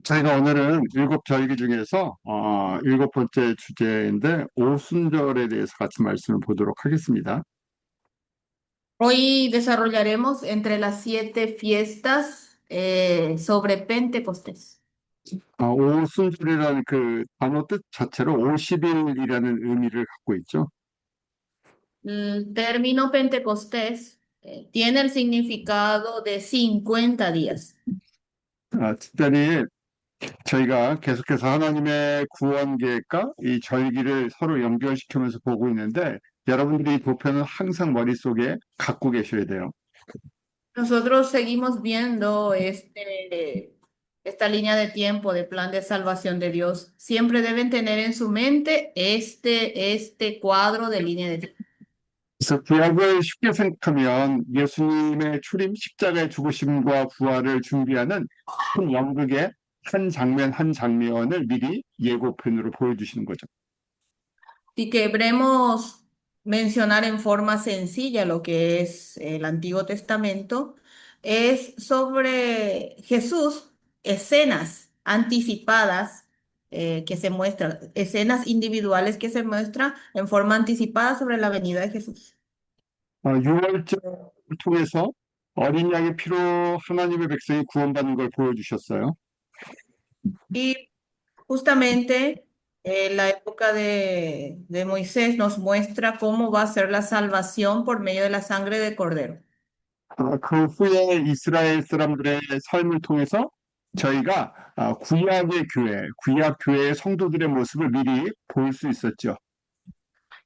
저희가 오늘은 일곱 절기 중에서 일곱 번째 주제인데 오순절에 대해서 같이 말씀을 보도록 하겠습니다. Hoy desarrollaremos entre las 7 fiestas sobre Pentecostés. 오순절이라는 그 단어 뜻 자체로 50일이라는 의미를 갖고 있죠. El término Pentecostés tiene el significado de 50 días. 특별히 저희가 계속해서 하나님의 구원 계획과 이 절기를 서로 연결시키면서 보고 있는데 여러분들이 이 보편은 항상 머릿속에 갖고 계셔야 돼요. Nosotros seguimos viendo esta línea de tiempo de plan de salvación de Dios. Siempre deben tener en su mente este cuadro de línea de tiempo. 그래서 구약을 쉽게 생각하면 예수님의 출임, 십자가의 죽으심과 부활을 준비하는 큰 연극의 한 장면 한 장면을 미리 예고편으로 보여주시는 거죠. Si queremos mencionar en forma sencilla lo que es el Antiguo Testamento, es sobre Jesús, escenas anticipadas que se muestran, escenas individuales que se muestran en forma anticipada sobre la venida de Jesús. 6월절을 통해서 어린 양의 피로 하나님의 백성이 구원받는 걸 보여주셨어요. Y justamente la época de Moisés nos muestra cómo va a ser la salvación por medio de la sangre de cordero. 그 후에 이스라엘 사람들의 삶을 통해서 저희가 구약의 교회, 구약 교회의 성도들의 모습을 미리 볼 수 있었죠.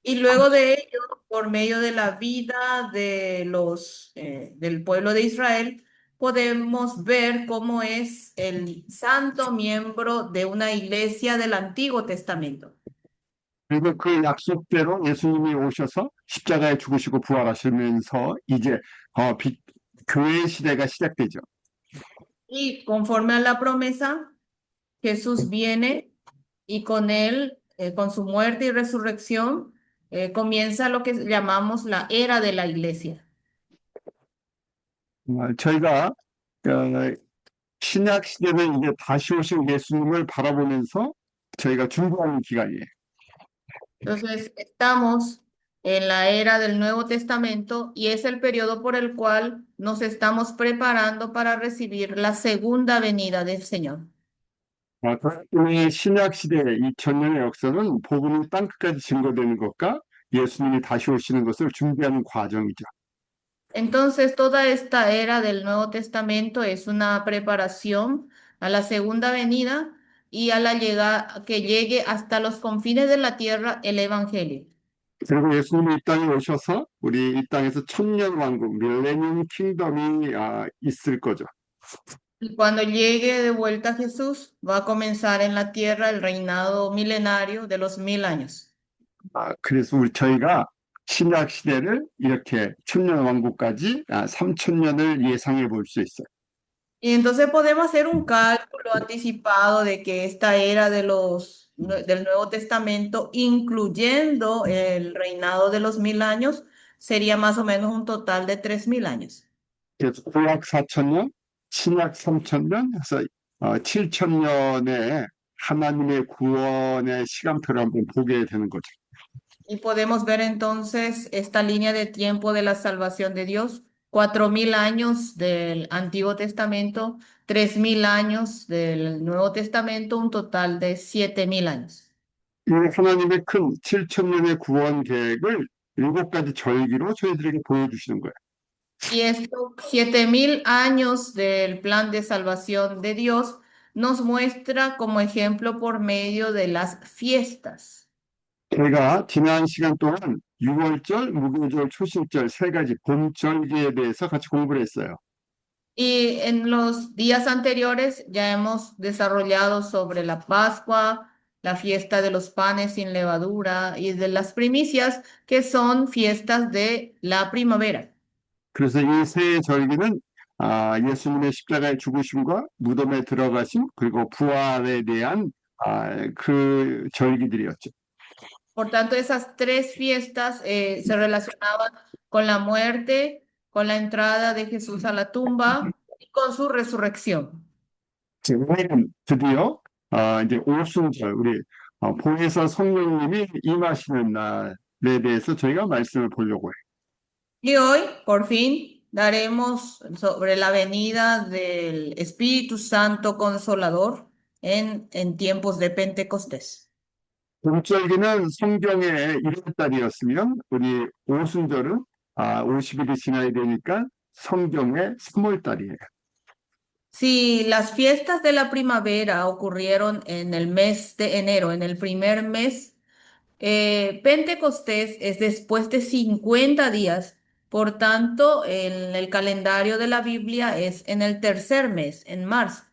Y luego de ello, por medio de la vida del pueblo de Israel, podemos ver cómo es el santo miembro de una iglesia del Antiguo Testamento. 그리고 그 약속대로 예수님이 오셔서 십자가에 죽으시고 부활하시면서 이제 교회 시대가 시작되죠. Y conforme a la promesa, Jesús viene y con él, con su muerte y resurrección, comienza lo que llamamos la era de la iglesia. 저희가 어, 신약 시대는 이제 다시 오신 예수님을 바라보면서 저희가 준비하는 기간이에요. Entonces, estamos en la era del Nuevo Testamento y es el periodo por el cual nos estamos preparando para recibir la segunda venida del Señor. 이 신약 시대의 2000년의 역사는 복음이 땅끝까지 증거되는 것과 예수님이 다시 오시는 것을 준비하는 과정이죠. Entonces, toda esta era del Nuevo Testamento es una preparación a la segunda venida y a la llegada que llegue hasta los confines de la tierra el Evangelio. 그리고 예수님이 이 땅에 오셔서 우리 이 땅에서 천년 왕국, 밀레니엄 킹덤이 있을 거죠. Y cuando llegue de vuelta Jesús, va a comenzar en la tierra el reinado milenario de los 1000 años. 그래서 저희가 신약 시대를 이렇게 천년 왕국까지 3000년을 예상해 볼 수 있어요. Y entonces podemos hacer un cálculo anticipado de que esta era del Nuevo Testamento, incluyendo el reinado de los 1000 años, sería más o menos un total de 3000 años. 그래서 구약 4000년, 신약 3000년, 해서 7000년의 하나님의 구원의 시간표를 한번 보게 되는 거죠. Y podemos ver entonces esta línea de tiempo de la salvación de Dios, 4000 años del Antiguo Testamento, 3000 años del Nuevo Testamento, un total de 7000 años. 이 하나님의 큰 7000년의 구원 계획을 일곱 가지 절기로 저희들에게 보여주시는 거예요. Y estos 7000 años del plan de salvación de Dios nos muestra como ejemplo por medio de las fiestas. 저희가 지난 시간 동안 6월절, 무교절, 초실절 세 가지 봄절기에 대해서 같이 공부를 했어요. Y en los días anteriores ya hemos desarrollado sobre la Pascua, la fiesta de los panes sin levadura y de las primicias, que son fiestas de la primavera. 그래서 이 세 절기는 예수님의 십자가의 죽으심과 무덤에 들어가심 그리고 부활에 대한 그 절기들이었죠. Por tanto, esas 3 fiestas se relacionaban con la muerte, con la entrada de Jesús a la tumba y con su resurrección. 오늘은 드디어 이제 오순절 우리 보혜사 성령님이 임하시는 날에 대해서 저희가 말씀을 보려고 해요. Y hoy, por fin, daremos sobre la venida del Espíritu Santo Consolador en tiempos de Pentecostés. 봄절기는 성경의 1월달이었으면 우리 오순절은 50일이 지나야 되니까 성경의 3월달이에요. Si las fiestas de la primavera ocurrieron en el mes de enero, en el primer mes, Pentecostés es después de 50 días. Por tanto, el calendario de la Biblia es en el tercer mes, en marzo.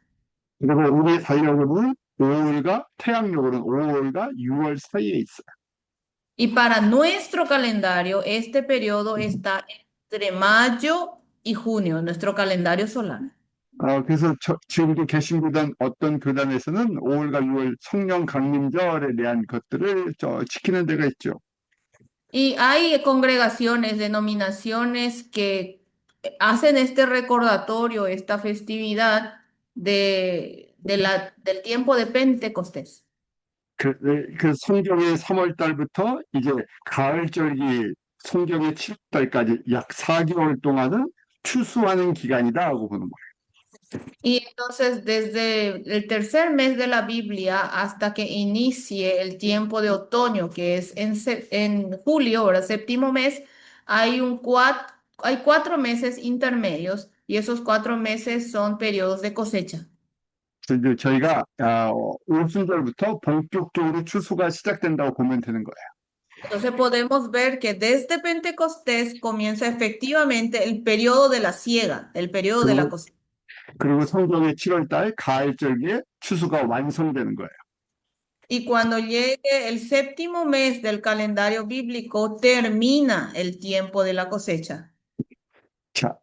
그리고 우리 달력으로는 5월과 태양력으로는 5월과 6월 사이에 있어요. Y para nuestro calendario, este periodo está entre mayo y junio, nuestro calendario solar. 그래서 지금도 개신교단 어떤 교단에서는 5월과 6월 성령 강림절에 대한 것들을 지키는 데가 있죠. Y hay congregaciones, denominaciones que hacen este recordatorio, esta festividad del tiempo de Pentecostés. 그 성경의 3월 달부터 이제 가을절기 성경의 7월 달까지 약 4개월 동안은 추수하는 기간이다 하고 보는 거예요. Y entonces, desde el tercer mes de la Biblia hasta que inicie el tiempo de otoño, que es en julio, ahora séptimo mes, hay 4 meses intermedios y esos 4 meses son periodos de cosecha. 그래서 이제 저희가 오순절부터 본격적으로 추수가 시작된다고 보면 되는 거예요. Entonces podemos ver que desde Pentecostés comienza efectivamente el periodo de la siega, el periodo de la 그리고, cosecha. 그리고 성경의 7월 달 가을절기에 추수가 완성되는 거예요. Y cuando llegue el séptimo mes del calendario bíblico, termina el tiempo de la cosecha. 자,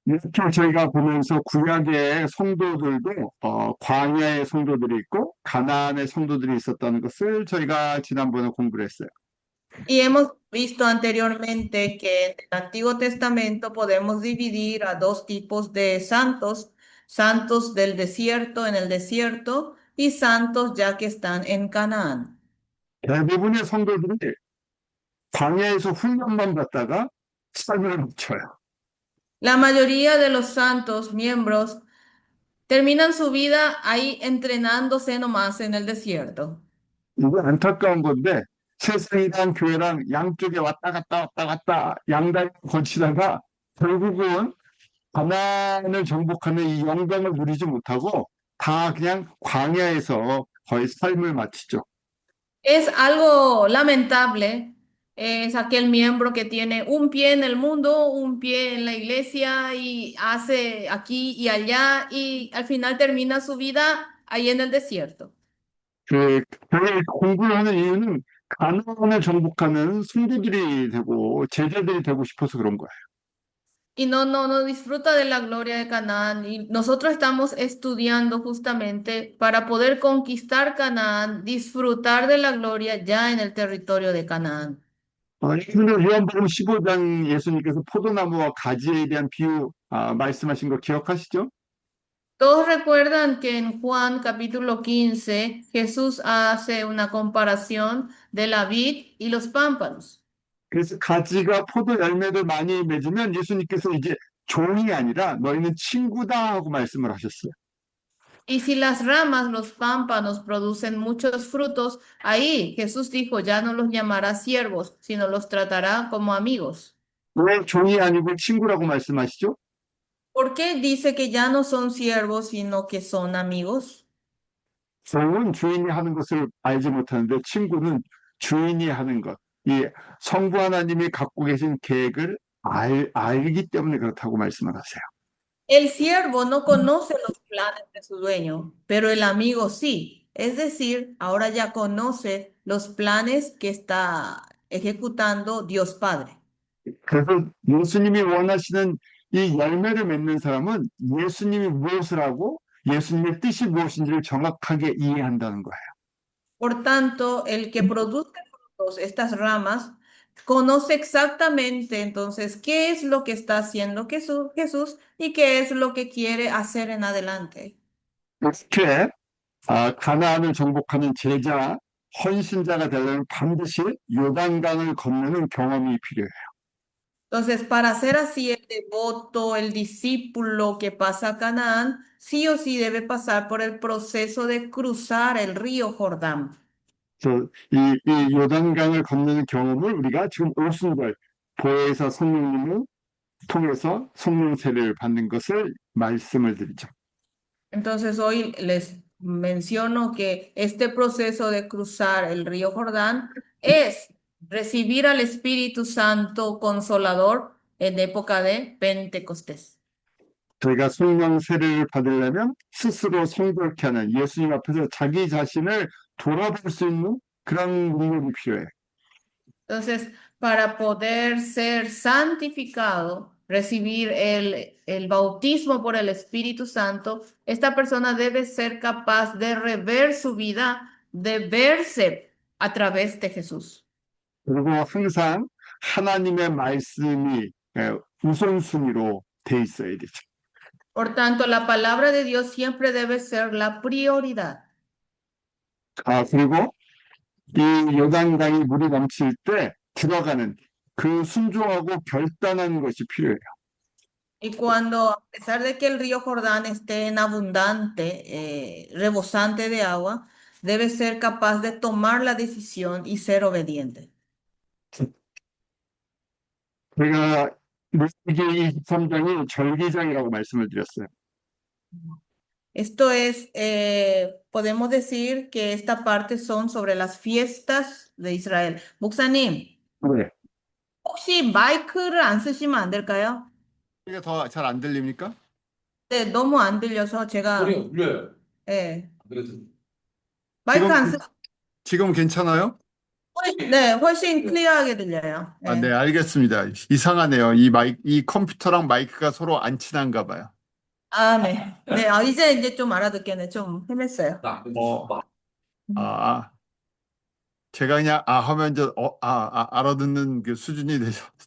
이렇게 저희가 보면서 구약의 성도들도 광야의 성도들이 있고 가나안의 성도들이 있었다는 것을 저희가 지난번에 공부를 했어요. Y hemos visto anteriormente que en el Antiguo Testamento podemos dividir a dos tipos de santos, santos del desierto en el desierto y santos ya que están en Canaán. 대부분의 성도들이 광야에서 훈련만 받다가 삶을 묻혀요. La mayoría de los santos miembros terminan su vida ahí entrenándose nomás en el desierto. 이거 안타까운 건데 세상이랑 교회랑 양쪽에 왔다 갔다 왔다 갔다 양다리 거치다가 결국은 가나안을 정복하는 이 영광을 누리지 못하고 다 그냥 광야에서 거의 삶을 마치죠. Es algo lamentable, es aquel miembro que tiene un pie en el mundo, un pie en la iglesia y hace aquí y allá y al final termina su vida ahí en el desierto. 그 교회 공부를 하는 이유는 가나안을 정복하는 성도들이 되고 제자들이 되고 싶어서 그런 거예요. Y no disfruta de la gloria de Canaán. Y nosotros estamos estudiando justamente para poder conquistar Canaán, disfrutar de la gloria ya en el territorio de Canaán. 예수님 요한복음 15장 예수님께서 포도나무와 가지에 대한 비유 말씀하신 거 기억하시죠? Todos recuerdan que en Juan capítulo 15 Jesús hace una comparación de la vid y los pámpanos. 그래서 가지가 포도 열매를 많이 맺으면 예수님께서 이제 종이 아니라 너희는 친구다 하고 말씀을 하셨어요. Y si las ramas, los pámpanos producen muchos frutos, ahí Jesús dijo, ya no los llamará siervos, sino los tratará como amigos. 왜 종이 아니고 친구라고 말씀하시죠? ¿Por qué dice que ya no son siervos, sino que son amigos? 종은 주인이 하는 것을 알지 못하는데 친구는 주인이 하는 것. 이 성부 하나님이 갖고 계신 계획을 알기 때문에 그렇다고 말씀을 하세요. El siervo no conoce los planes de su dueño, pero el amigo sí. Es decir, ahora ya conoce los planes que está ejecutando Dios Padre. 그래서 예수님이 원하시는 이 열매를 맺는 사람은 예수님이 무엇을 하고 예수님의 뜻이 무엇인지를 정확하게 이해한다는 거예요. Por tanto, el que produce frutos, estas ramas, conoce exactamente entonces qué es lo que está haciendo Jesús y qué es lo que quiere hacer en adelante. 이렇게 가나안을 정복하는 제자, 헌신자가 되려면 반드시 요단강을 건너는 경험이 필요해요. Entonces, para ser así el devoto, el discípulo que pasa a Canaán, sí o sí debe pasar por el proceso de cruzar el río Jordán. 그래서 이 요단강을 건너는 경험을 우리가 지금 오순절 보혜사 성령님을 통해서 성령 세례를 받는 것을 말씀을 드리죠. Entonces, hoy les menciono que este proceso de cruzar el río Jordán es recibir al Espíritu Santo Consolador en época de Pentecostés. 저희가 성령 세례를 받으려면 스스로 성결케 하는 예수님 앞에서 자기 자신을 돌아볼 수 있는 그런 능력이 필요해요. Entonces, para poder ser santificado, recibir el bautismo por el Espíritu Santo, esta persona debe ser capaz de rever su vida, de verse a través de Jesús. 그리고 항상 하나님의 말씀이 우선순위로 돼 있어야 되죠. Por tanto, la palabra de Dios siempre debe ser la prioridad. 그리고 이 요단강이 물이 넘칠 때 들어가는 그 순종하고 결단하는 것이 필요해요. Y cuando, a pesar de que el río Jordán esté en abundante, rebosante de agua, debe ser capaz de tomar la decisión y ser obediente. 제가 레위기 23장이 절기장이라고 말씀을 드렸어요. Esto es, podemos decir que esta parte son sobre las fiestas de Israel. 목사님, 네. 혹시 마이크를 안 쓰시면 안 될까요? 이게 더 잘 안 들립니까? 네, 너무 안 들려서 제가, 소리가 울려요. 예, 그래도 마이크 안 쓰, 지금 괜찮아요? 네, 훨씬 클리어하게 들려요. 네, 예. 알겠습니다. 이상하네요. 이 컴퓨터랑 마이크가 서로 안 친한가 봐요. 아, 네. 네, 이제 좀 알아듣겠네. 좀 헤맸어요. 나 아, 제가 그냥 하면 알아듣는 그 수준이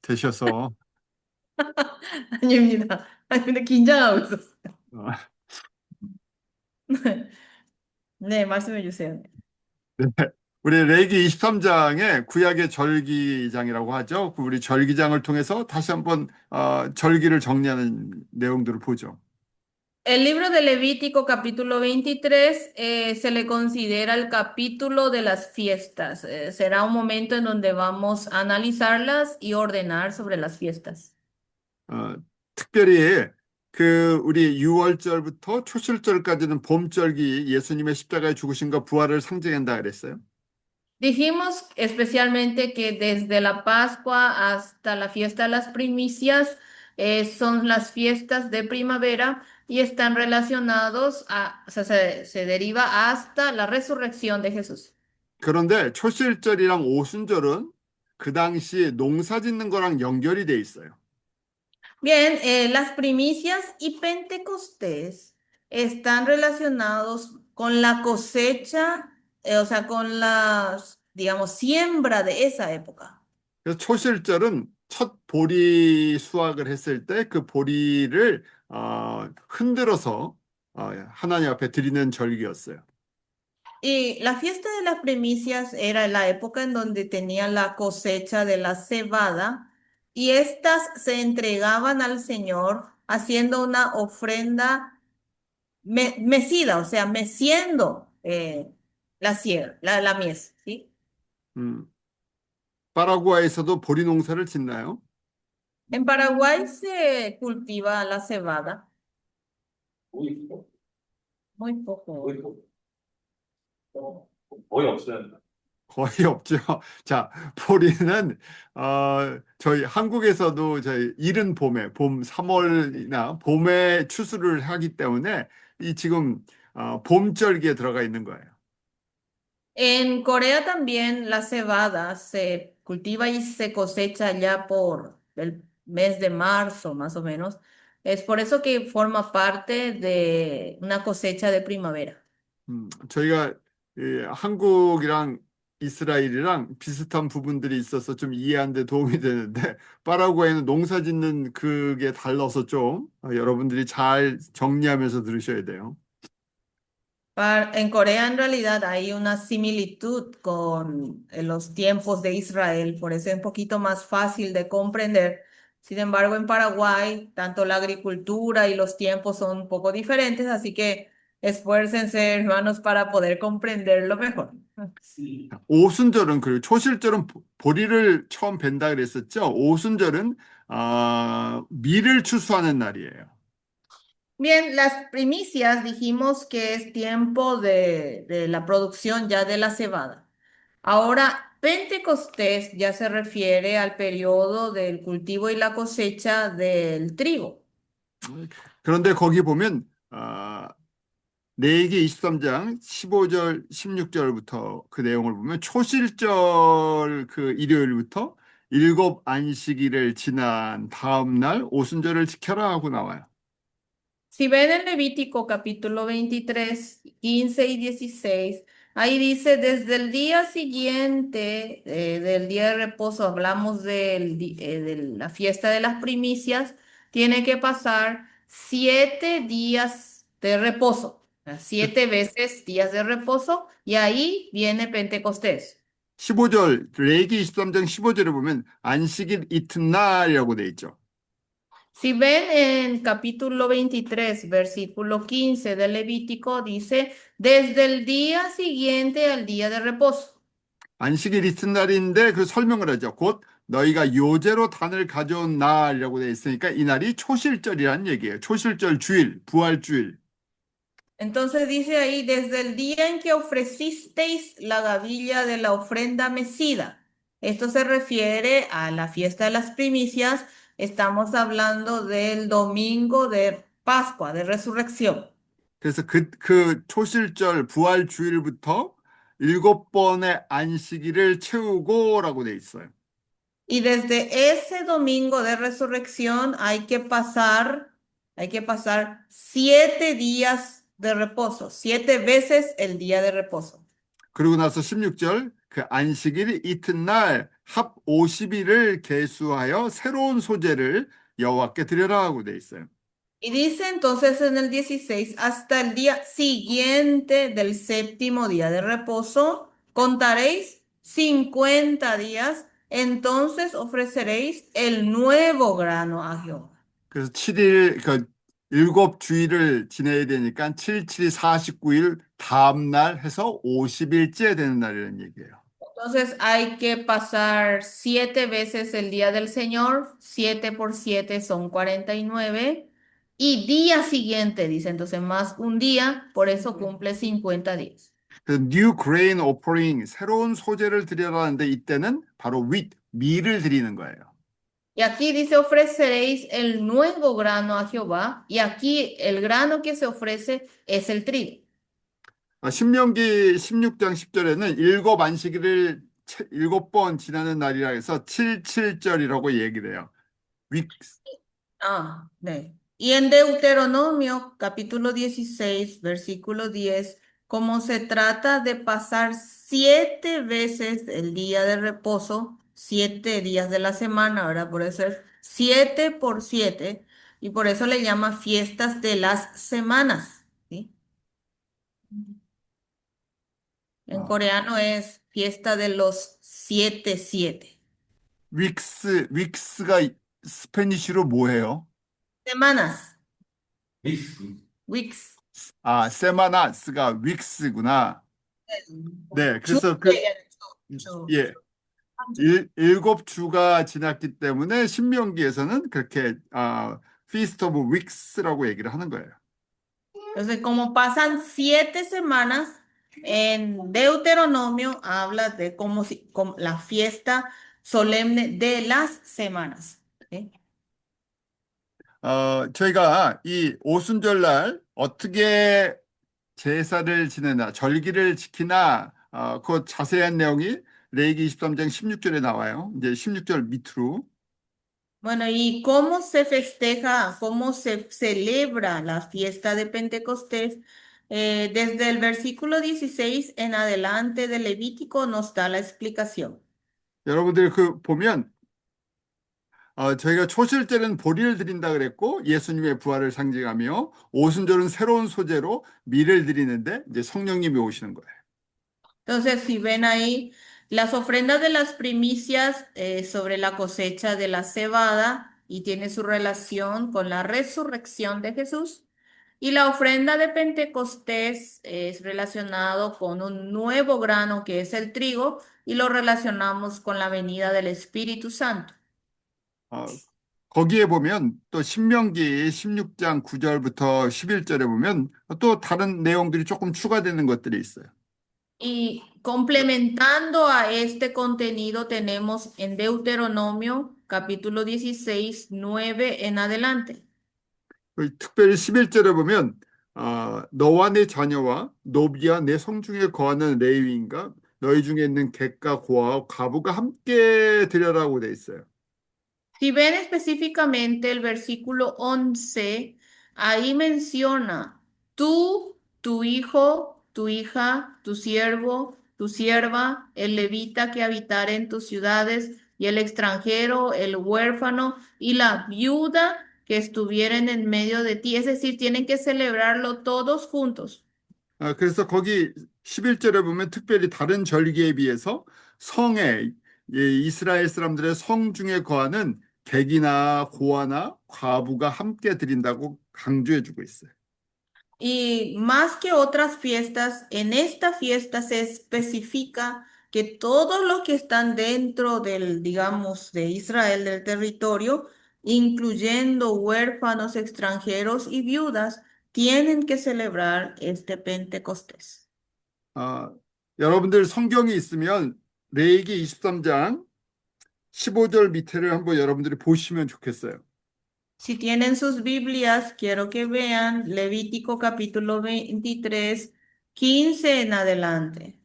되셔서 아닙니다. 아니, 근데 긴장하고 있었어요. 어, 네, 말씀해 주세요. 네. 우리 레위기 23장에 구약의 절기장이라고 하죠. 우리 절기장을 통해서 다시 한번 절기를 정리하는 내용들을 보죠. El libro de Levítico capítulo 23 se le considera el capítulo de las fiestas. Será un momento en donde vamos a analizarlas y ordenar sobre las fiestas. 특별히 우리 6월절부터 초실절까지는 봄절기 예수님의 십자가에 죽으심과 부활을 상징한다 그랬어요. Dijimos especialmente que desde la Pascua hasta la fiesta de las primicias son las fiestas de primavera y están relacionados o sea, se deriva hasta la resurrección de Jesús. 그런데 초실절이랑 오순절은 그 당시 농사 짓는 거랑 연결이 돼 있어요. Bien, las primicias y Pentecostés están relacionados con la cosecha, o sea, con la, digamos, siembra de esa época. 그래서 초실절은 첫 보리 수확을 했을 때 그 보리를 흔들어서 하나님 앞에 드리는 절기였어요. Y la fiesta de las primicias era la época en donde tenían la cosecha de la cebada y estas se entregaban al Señor haciendo una ofrenda mecida, o sea, meciendo la mies, ¿sí? 파라구아에서도 보리 농사를 짓나요? En Paraguay se cultiva la cebada, 거의 muy poco. 거의 없어요. 거의 없죠. 자, 보리는 저희 한국에서도 저희 이른 봄에 봄 3월이나 봄에 추수를 하기 때문에 이 지금 봄절기에 들어가 있는 거예요. En Corea también la cebada se cultiva y se cosecha ya por el mes de marzo, más o menos. Es por eso que forma parte de una cosecha de primavera. 저희가 한국이랑 이스라엘이랑 비슷한 부분들이 있어서 좀 이해하는 데 도움이 되는데 파라과이는 농사 짓는 그게 달라서 좀 여러분들이 잘 정리하면서 들으셔야 돼요. En Corea en realidad hay una similitud con los tiempos de Israel, por eso es un poquito más fácil de comprender. Sin embargo, en Paraguay, tanto la agricultura y los tiempos son un poco diferentes, así que esfuércense, hermanos, para poder comprenderlo mejor. 오순절은 그리고 초실절은 보리를 처음 벤다 그랬었죠. 오순절은 밀을 추수하는 날이에요. Bien, las primicias dijimos que es tiempo de la producción ya de la cebada. Ahora, Pentecostés ya se refiere al periodo del cultivo y la cosecha del trigo. 그런데 거기 보면 레위기 23장 15절, 16절부터 그 내용을 보면 초실절 그 일요일부터 일곱 안식일을 지난 다음 날 오순절을 지켜라 하고 나와요. Si ven en Levítico capítulo 23, 15 y 16, ahí dice, desde el día siguiente del día de reposo, hablamos de la fiesta de las primicias, tiene que pasar 7 días de reposo, o sea, 7 veces días de reposo, y ahí viene Pentecostés. 15절, 레위기 23장 15절에 보면 안식일 이튿날이라고 돼 있죠. Si ven en capítulo 23, versículo 15 del Levítico, dice, desde el día siguiente al día de reposo. 안식일 이튿날인데 그 설명을 하죠. 곧 너희가 요제로 단을 가져온 날이라고 돼 있으니까 이 날이 초실절이라는 얘기예요. 초실절 주일, 부활주일. Entonces dice ahí, desde el día en que ofrecisteis la gavilla de la ofrenda mecida. Esto se refiere a la fiesta de las primicias. Estamos hablando del domingo de Pascua, de resurrección. 그래서 그 초실절 부활주일부터 7번의 안식일을 채우고라고 돼 있어요. Y desde ese domingo de resurrección hay que pasar 7 días de reposo, 7 veces el día de reposo. 그러고 나서 16절 그 안식일 이튿날 합 50일을 계수하여 새로운 소재를 여호와께 드려라 하고 돼 있어요. Y dice entonces en el 16, hasta el día siguiente del séptimo día de reposo, contaréis 50 días, entonces ofreceréis el nuevo grano a Jehová. 그래서 7일 그 일곱 주일을 지내야 되니까 7, 7, 49일 다음 날 해서 50일째 되는 날이라는 얘기예요. Entonces hay que pasar 7 veces el día del Señor, 7 por 7 son 49, y día siguiente, dice, entonces más un día, por eso cumple 50 días. 그래서 New Grain Offering 새로운 소재를 드리라는데 이때는 바로 밀을 드리는 거예요. Y aquí dice, ofreceréis el nuevo grano a Jehová, y aquí el grano que se ofrece es el trigo. 신명기 16장 10절에는 일곱 안식일을 7번 지나는 날이라 해서 77절이라고 얘기를 해요. weeks. Y en Deuteronomio capítulo 16, versículo 10, como se trata de pasar 7 veces el día de reposo, 7 días de la semana, ¿verdad? Por eso es 7 por 7, y por eso le llama fiestas de las semanas, ¿sí? En 아, coreano es fiesta de los 7-7. weeks가 스페니쉬로 뭐예요? Semanas, 믹스. weeks. 세마나스가 weeks구나. 네, 그래서 예, 일곱 주가 지났기 때문에 신명기에서는 그렇게 Feast of Weeks라고 얘기를 하는 거예요. Entonces, como pasan 7 semanas, en Deuteronomio habla de como la fiesta solemne de las semanas. ¿Sí? 저희가 이 오순절 날 어떻게 제사를 지내나 절기를 지키나 그 자세한 내용이 레위기 23장 16절에 나와요. 이제 16절 밑으로. Bueno, ¿y cómo se festeja, cómo se celebra la fiesta de Pentecostés? Desde el versículo 16 en adelante del Levítico nos da la explicación. 여러분들 그 보면 저희가 초실절은 보리를 드린다 그랬고 예수님의 부활을 상징하며 오순절은 새로운 소재로 밀을 드리는데 이제 성령님이 오시는 거예요. Entonces, si ven ahí, las ofrendas de las primicias sobre la cosecha de la cebada y tiene su relación con la resurrección de Jesús. Y la ofrenda de Pentecostés es relacionado con un nuevo grano que es el trigo y lo relacionamos con la venida del Espíritu Santo. 어, 거기에 보면 또 신명기 16장 9절부터 11절에 보면 또 다른 내용들이 조금 추가되는 것들이 있어요. Y complementando a este contenido tenemos en Deuteronomio capítulo 16, 9 en adelante. 특별히 11절에 보면 너와 내 자녀와 노비와 내 성중에 거하는 레위인과 너희 중에 있는 객과 고아와 과부가 함께 드려라고 돼 있어요. Si ven específicamente el versículo 11, ahí menciona tú, tu hijo, tu hija, tu siervo, tu sierva, el levita que habitare en tus ciudades y el extranjero, el huérfano y la viuda que estuvieren en medio de ti. Es decir, tienen que celebrarlo todos juntos. 그래서 거기 11절에 보면 특별히 다른 절기에 비해서 성에 이스라엘 사람들의 성 중에 거하는 객이나 고아나 과부가 함께 드린다고 강조해 주고 있어요. Y más que otras fiestas, en esta fiesta se especifica que todos los que están dentro del, digamos, de Israel, del territorio, incluyendo huérfanos, extranjeros y viudas, tienen que celebrar este Pentecostés. 아, 여러분들 성경이 있으면 레위기 23장 15절 밑에를 한번 여러분들이 보시면 좋겠어요. Si tienen sus Biblias, quiero que vean Levítico capítulo 23, 15 en adelante.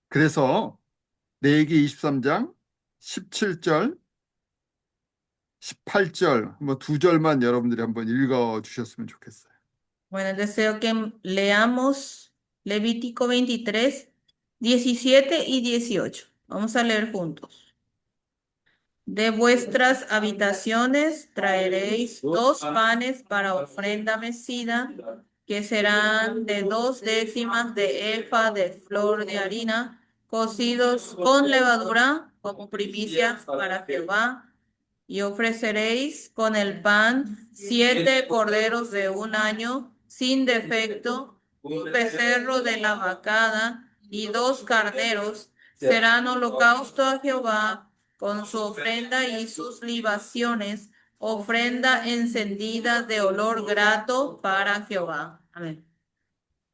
그래서 레위기 23장 17절, 18절 한번 두 절만 여러분들이 한번 읽어 주셨으면 좋겠어요. Bueno, deseo que leamos Levítico 23, 17 y 18. Vamos a leer juntos. De vuestras habitaciones traeréis 2 panes para ofrenda mecida, que serán de 2 décimas de efa de flor de harina, cocidos con levadura como primicias para Jehová. Y ofreceréis con el pan 7 corderos de un año sin defecto, un becerro de la vacada y 2 carneros. Serán holocausto a Jehová con su ofrenda y sus libaciones, ofrenda encendida de olor grato para Jehová. Amén.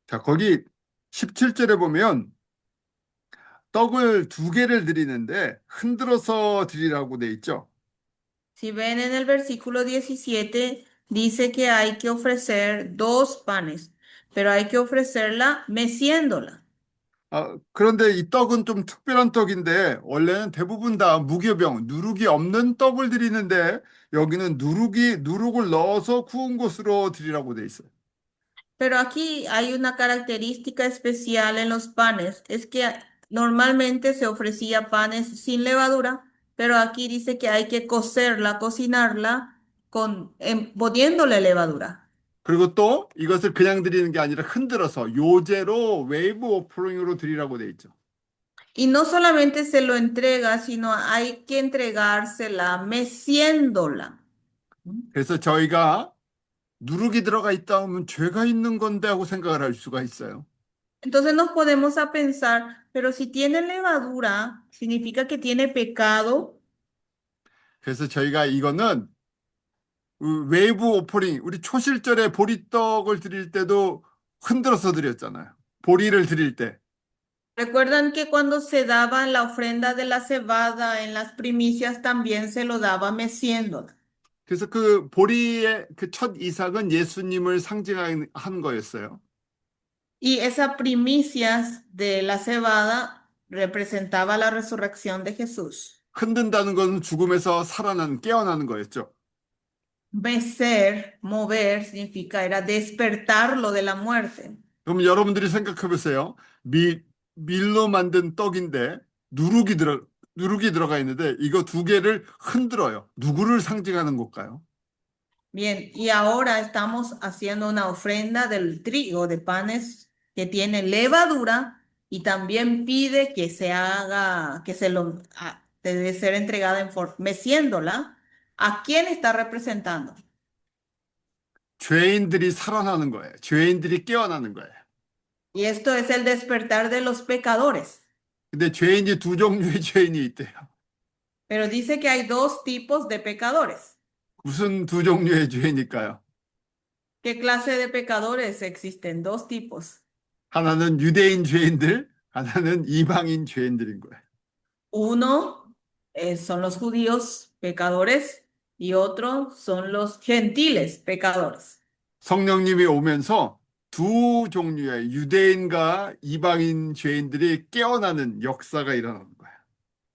자, 거기 17절에 보면 떡을 두 개를 드리는데 흔들어서 드리라고 돼 있죠. Si ven en el versículo 17, dice que hay que ofrecer 2 panes, pero hay que ofrecerla meciéndola. 그런데 이 떡은 좀 특별한 떡인데 원래는 대부분 다 무교병, 누룩이 없는 떡을 드리는데 여기는 누룩을 넣어서 구운 것으로 드리라고 돼 있어요. Pero aquí hay una característica especial en los panes, es que normalmente se ofrecía panes sin levadura, pero aquí dice que hay que cocerla, cocinarla poniéndole levadura. 그리고 또 이것을 그냥 드리는 게 아니라 흔들어서 요제로 웨이브 오프링으로 드리라고 돼 있죠. Y no solamente se lo entrega, sino hay que entregársela meciéndola. 그래서 저희가 누룩이 들어가 있다 하면 죄가 있는 건데 하고 생각을 할 수가 있어요. Entonces nos podemos a pensar, pero si tiene levadura, significa que tiene pecado. 그래서 저희가 이거는 웨이브 오퍼링, 우리 초실절에 보리떡을 드릴 때도 흔들어서 드렸잖아요. 보리를 드릴 때. Recuerdan que cuando se daba la ofrenda de la cebada en las primicias también se lo daba meciéndola. 그래서 그 보리의 그 첫 이삭은 예수님을 상징한 거였어요. Y esa primicias de la cebada representaba la resurrección de Jesús. 흔든다는 것은 죽음에서 깨어나는 거였죠. Mecer, mover, significa era despertarlo de la muerte. 그럼 여러분들이 생각해 보세요. 밀로 만든 떡인데 누룩이 들어가 있는데 이거 두 개를 흔들어요. 누구를 상징하는 걸까요? Bien, y ahora estamos haciendo una ofrenda del trigo, de panes que tiene levadura y también pide que se haga, debe ser entregada meciéndola. ¿A quién está representando? 죄인들이 살아나는 거예요. 죄인들이 깨어나는 거예요. Y esto es el despertar de los pecadores. 근데 죄인이 두 종류의 죄인이 있대요. Pero dice que hay dos tipos de pecadores. 무슨 두 종류의 죄인일까요? ¿Qué clase de pecadores existen? Dos tipos. 하나는 유대인 죄인들, 하나는 이방인 죄인들인 거예요. Uno son los judíos pecadores y otro son los gentiles pecadores. 성령님이 오면서 두 종류의 유대인과 이방인 죄인들이 깨어나는 역사가 일어나는 거예요.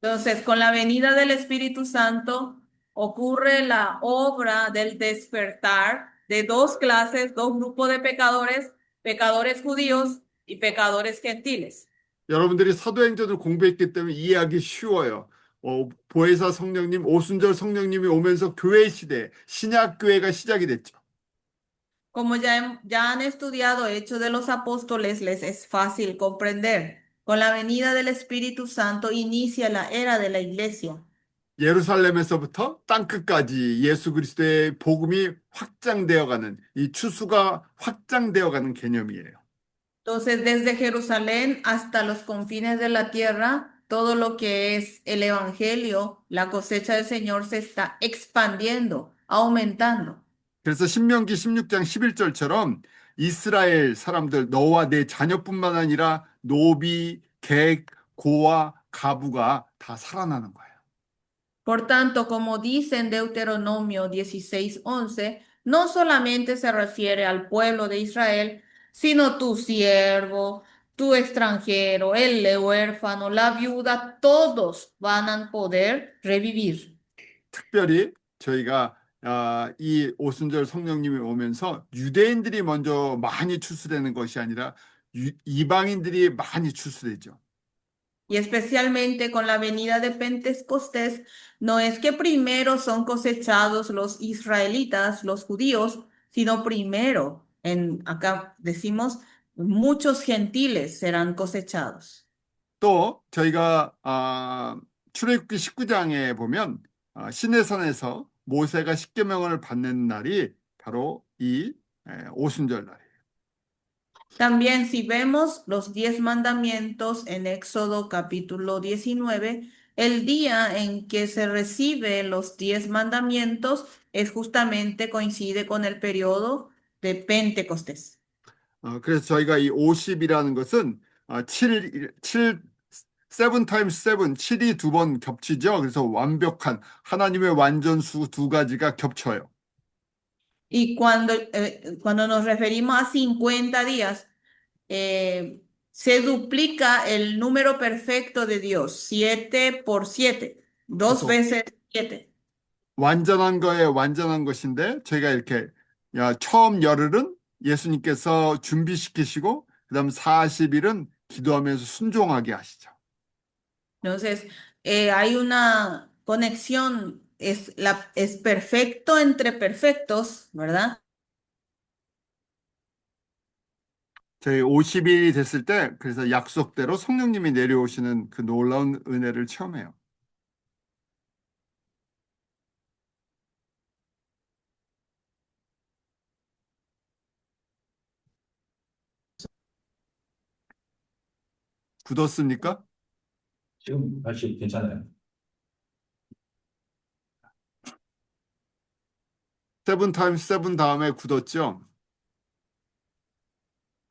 Entonces, con la venida del Espíritu Santo ocurre la obra del despertar de dos clases, dos grupos de pecadores, pecadores judíos y pecadores gentiles. 여러분들이 사도행전을 공부했기 때문에 이해하기 쉬워요. 보혜사 성령님, 오순절 성령님이 오면서 교회 시대, 신약 교회가 시작이 됐죠. Como ya han estudiado Hechos de los Apóstoles, les es fácil comprender. Con la venida del Espíritu Santo inicia la era de la iglesia. 예루살렘에서부터 땅끝까지 예수 그리스도의 복음이 확장되어가는 이 추수가 확장되어가는 개념이에요. Entonces, desde Jerusalén hasta los confines de la tierra, todo lo que es el Evangelio, la cosecha del Señor se está expandiendo, aumentando. 그래서 신명기 16장 11절처럼 이스라엘 사람들 너와 내 자녀뿐만 아니라 노비, 객, 고와 가부가 다 살아나는 거예요. Por tanto, como dice en Deuteronomio 16:11, no solamente se refiere al pueblo de Israel, sino tu siervo, tu extranjero, el huérfano, la viuda, todos van a poder revivir. 특별히 저희가 이 오순절 성령님이 오면서 유대인들이 먼저 많이 추수되는 것이 아니라 이방인들이 많이 추수되죠. Y especialmente con la venida de Pentecostés, no es que primero son cosechados los israelitas, los judíos, sino primero, acá decimos, muchos gentiles serán cosechados. 또 저희가 출애굽기 19장에 보면 시내산에서 모세가 십계명을 받는 날이 바로 이 오순절 날이에요. También si vemos los 10 mandamientos en Éxodo capítulo 19, el día en que se recibe los 10 mandamientos es justamente coincide con el periodo de Pentecostés. 그래서 저희가 이 50이라는 것은 7 times 7, 7이 두 번 겹치죠. 그래서 완벽한 하나님의 완전수 두 가지가 겹쳐요. Y cuando nos referimos a 50 días, se duplica el número perfecto de Dios, 7 por 7, dos 그래서 veces 7. 완전한 거에 완전한 것인데 저희가 이렇게 처음 열흘은 예수님께서 준비시키시고 그다음 40일은 기도하면서 순종하게 하시죠. Entonces, hay una conexión, es perfecto entre perfectos, ¿verdad? 저희 50일이 됐을 때 그래서 약속대로 성령님이 내려오시는 그 놀라운 은혜를 체험해요. 굳었습니까? 지금 날씨 괜찮아요. 7 times 7 다음에 굳었죠?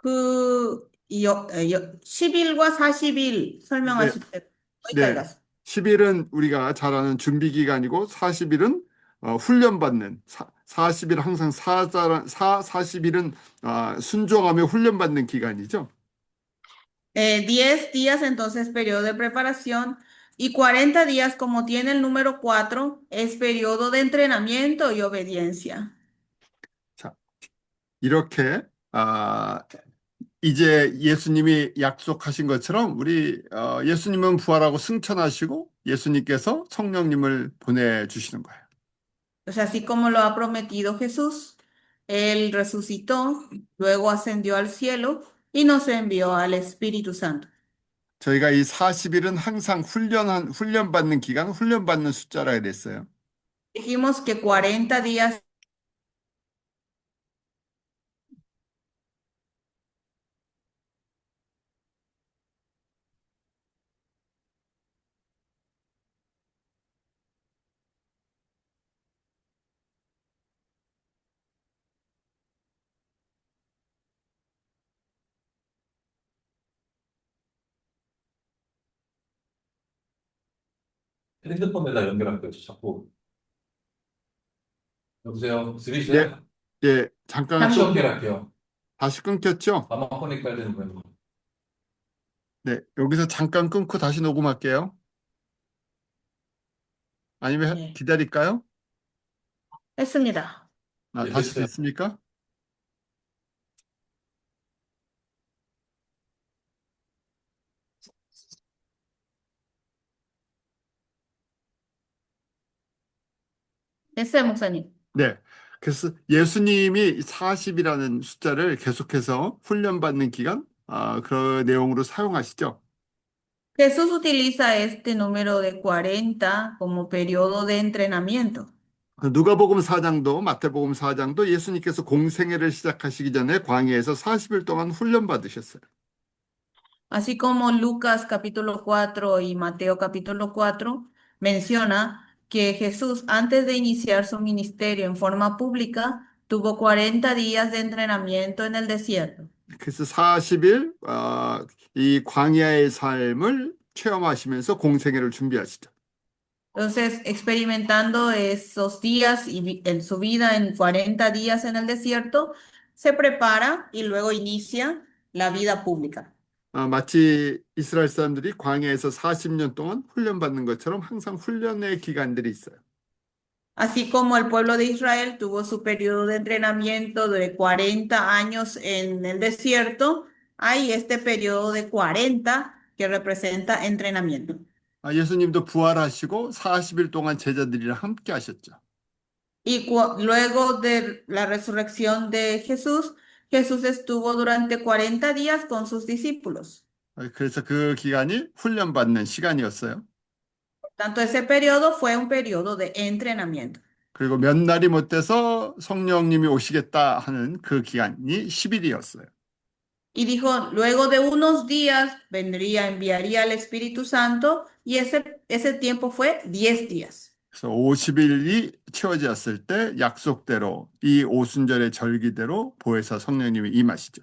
10일과 40일 설명하실 때 어디까지 네. 갔어요? 10일은 우리가 잘 아는 준비 기간이고 40일은 훈련받는 40일 항상 40일은 순종하며 훈련받는 기간이죠. 10 días entonces periodo de preparación y 40 días como tiene el número 4 es periodo de entrenamiento y obediencia. 자, 이렇게 이제 예수님이 약속하신 것처럼 우리 예수님은 부활하고 승천하시고 예수님께서 성령님을 보내주시는 거예요. O sea, así como lo ha prometido Jesús, Él resucitó, luego ascendió al cielo y nos envió al Espíritu Santo. 저희가 이 40일은 항상 훈련받는 기간, 훈련받는 숫자라 그랬어요. Dijimos que 40 días. 핸드폰에다 연결할 거지, 자꾸. 여보세요? 네, 들리세요? 예, 잠깐 다시 또 연결할게요. 다시 끊겼죠? 아마 폰에 깔야 되는 거예요. 네, 여기서 잠깐 끊고 다시 녹음할게요. 아니면 네, 기다릴까요? 했습니다. 네, 다시 됐어요. 됐습니까? Ese, 목사님. 네. 그래서 예수님이 40이라는 숫자를 계속해서 훈련받는 기간, 그 내용으로 사용하시죠. Jesús utiliza este número de 40 como periodo de entrenamiento. 누가복음 4장도 마태복음 4장도 예수님께서 공생애를 시작하시기 전에 광야에서 40일 동안 훈련받으셨어요. Así como Lucas capítulo 4 y Mateo capítulo 4 menciona que Jesús antes de iniciar su ministerio en forma pública tuvo 40 días de entrenamiento en el desierto. 그래서 40일 이 광야의 삶을 체험하시면서 공생애를 준비하시죠. Entonces, experimentando esos días y en su vida en 40 días en el desierto, se prepara y luego inicia la vida pública. 마치 이스라엘 사람들이 광야에서 40년 동안 훈련받는 것처럼 항상 훈련의 기간들이 있어요. Así como el pueblo de Israel tuvo su periodo de entrenamiento de 40 años en el desierto, hay este periodo de 40 que representa entrenamiento. 예수님도 부활하시고 40일 동안 제자들이랑 함께 하셨죠. Y luego de la resurrección de Jesús, Jesús estuvo durante 40 días con sus discípulos. 그래서 그 기간이 훈련받는 시간이었어요. Tanto ese periodo fue un periodo de entrenamiento. 그리고 몇 날이 못 돼서 성령님이 오시겠다 하는 그 기간이 10일이었어요. Y dijo, luego de unos días vendría, enviaría al Espíritu Santo, y ese tiempo fue 10 días. 그래서 50일이 채워졌을 때 약속대로 이 오순절의 절기대로 보혜사 성령님이 임하시죠.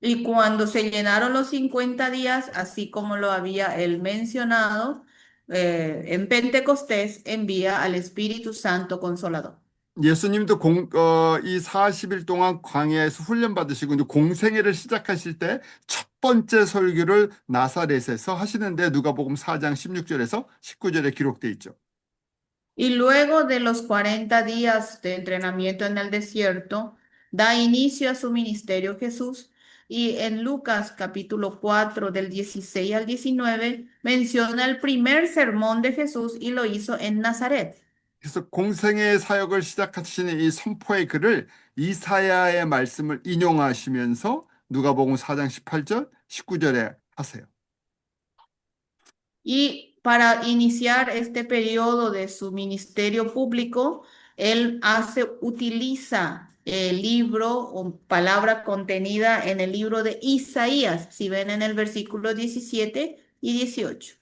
Y cuando se llenaron los 50 días, así como lo había él mencionado, en Pentecostés envía al Espíritu Santo Consolador. 예수님도 이 40일 동안 광야에서 훈련받으시고 이제 공생애를 시작하실 때 첫 번째 설교를 나사렛에서 하시는데 누가복음 4장 16절에서 19절에 기록돼 있죠. Y luego de los 40 días de entrenamiento en el desierto, da inicio a su ministerio Jesús. Y en Lucas capítulo 4 del 16 al 19 menciona el primer sermón de Jesús y lo hizo en Nazaret. 그래서 공생애 사역을 시작하시는 이 선포의 글을 이사야의 말씀을 인용하시면서 누가복음 4장 18절, 19절에 하세요. Y para iniciar este periodo de su ministerio público, él utiliza el libro o palabra contenida en el libro de Isaías, si ven en el versículo 17 y 18.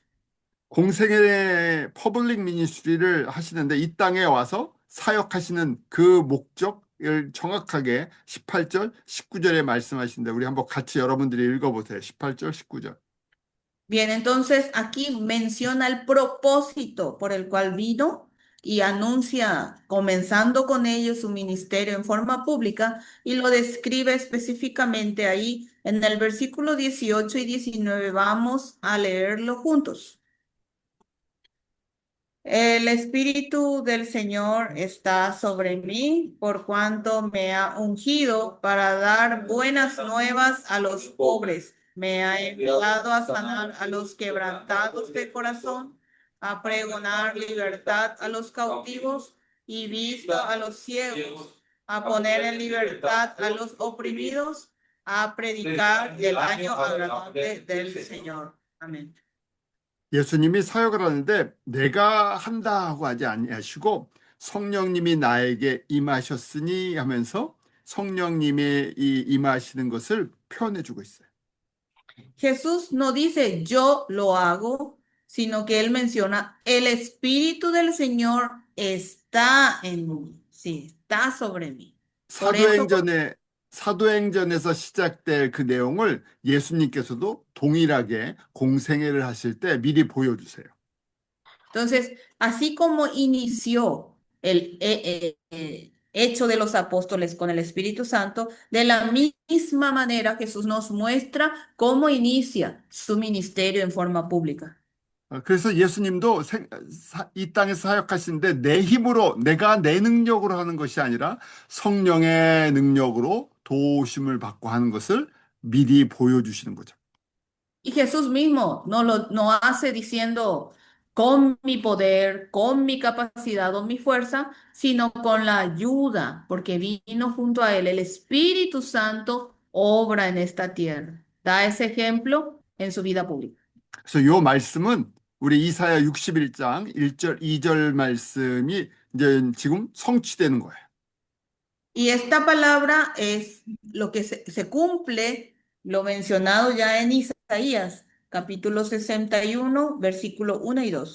공생애 퍼블릭 미니스트리를 하시는데 이 땅에 와서 사역하시는 그 목적을 정확하게 18절, 19절에 말씀하시는데 우리 한번 같이 여러분들이 읽어보세요. 18절, 19절. Bien, entonces aquí menciona el propósito por el cual vino y anuncia, comenzando con ellos su ministerio en forma pública, y lo describe específicamente ahí en el versículo 18 y 19. Vamos a leerlo juntos. El Espíritu del Señor está sobre mí, por cuanto me ha ungido para dar buenas nuevas a los pobres. Me ha enviado a sanar a los quebrantados de corazón, a pregonar libertad a los cautivos y vista a los ciegos, a poner en libertad a los oprimidos, a predicar el año agradable del Señor. Amén. 예수님이 사역을 하는데 내가 한다 하고 하지 아니하시고 성령님이 나에게 임하셨으니 하면서 성령님이 임하시는 것을 표현해 주고 있어요. Jesús no dice yo lo hago, sino que él menciona el Espíritu del Señor está en mí, sí, está sobre mí. Por eso, 사도행전에서 시작될 그 내용을 예수님께서도 동일하게 공생애를 하실 때 미리 보여주세요. entonces, así como inició el hecho de los apóstoles con el Espíritu Santo, de la misma manera Jesús nos muestra cómo inicia su ministerio en forma pública. 그래서 예수님도 이 땅에서 사역하시는데 내 힘으로 내가 내 능력으로 하는 것이 아니라 성령의 능력으로 도우심을 받고 하는 것을 미리 보여주시는 거죠. Y Jesús mismo no hace diciendo con mi poder, con mi capacidad o mi fuerza, sino con la ayuda, porque vino junto a él. El Espíritu Santo obra en esta tierra. Da ese ejemplo en su vida pública. 그래서 이 말씀은 우리 이사야 61장 1절, 2절 말씀이 이제 지금 성취되는 거예요. Y esta palabra es lo que se cumple, lo mencionado ya en Isaías, capítulo 61, versículo 1 y 2.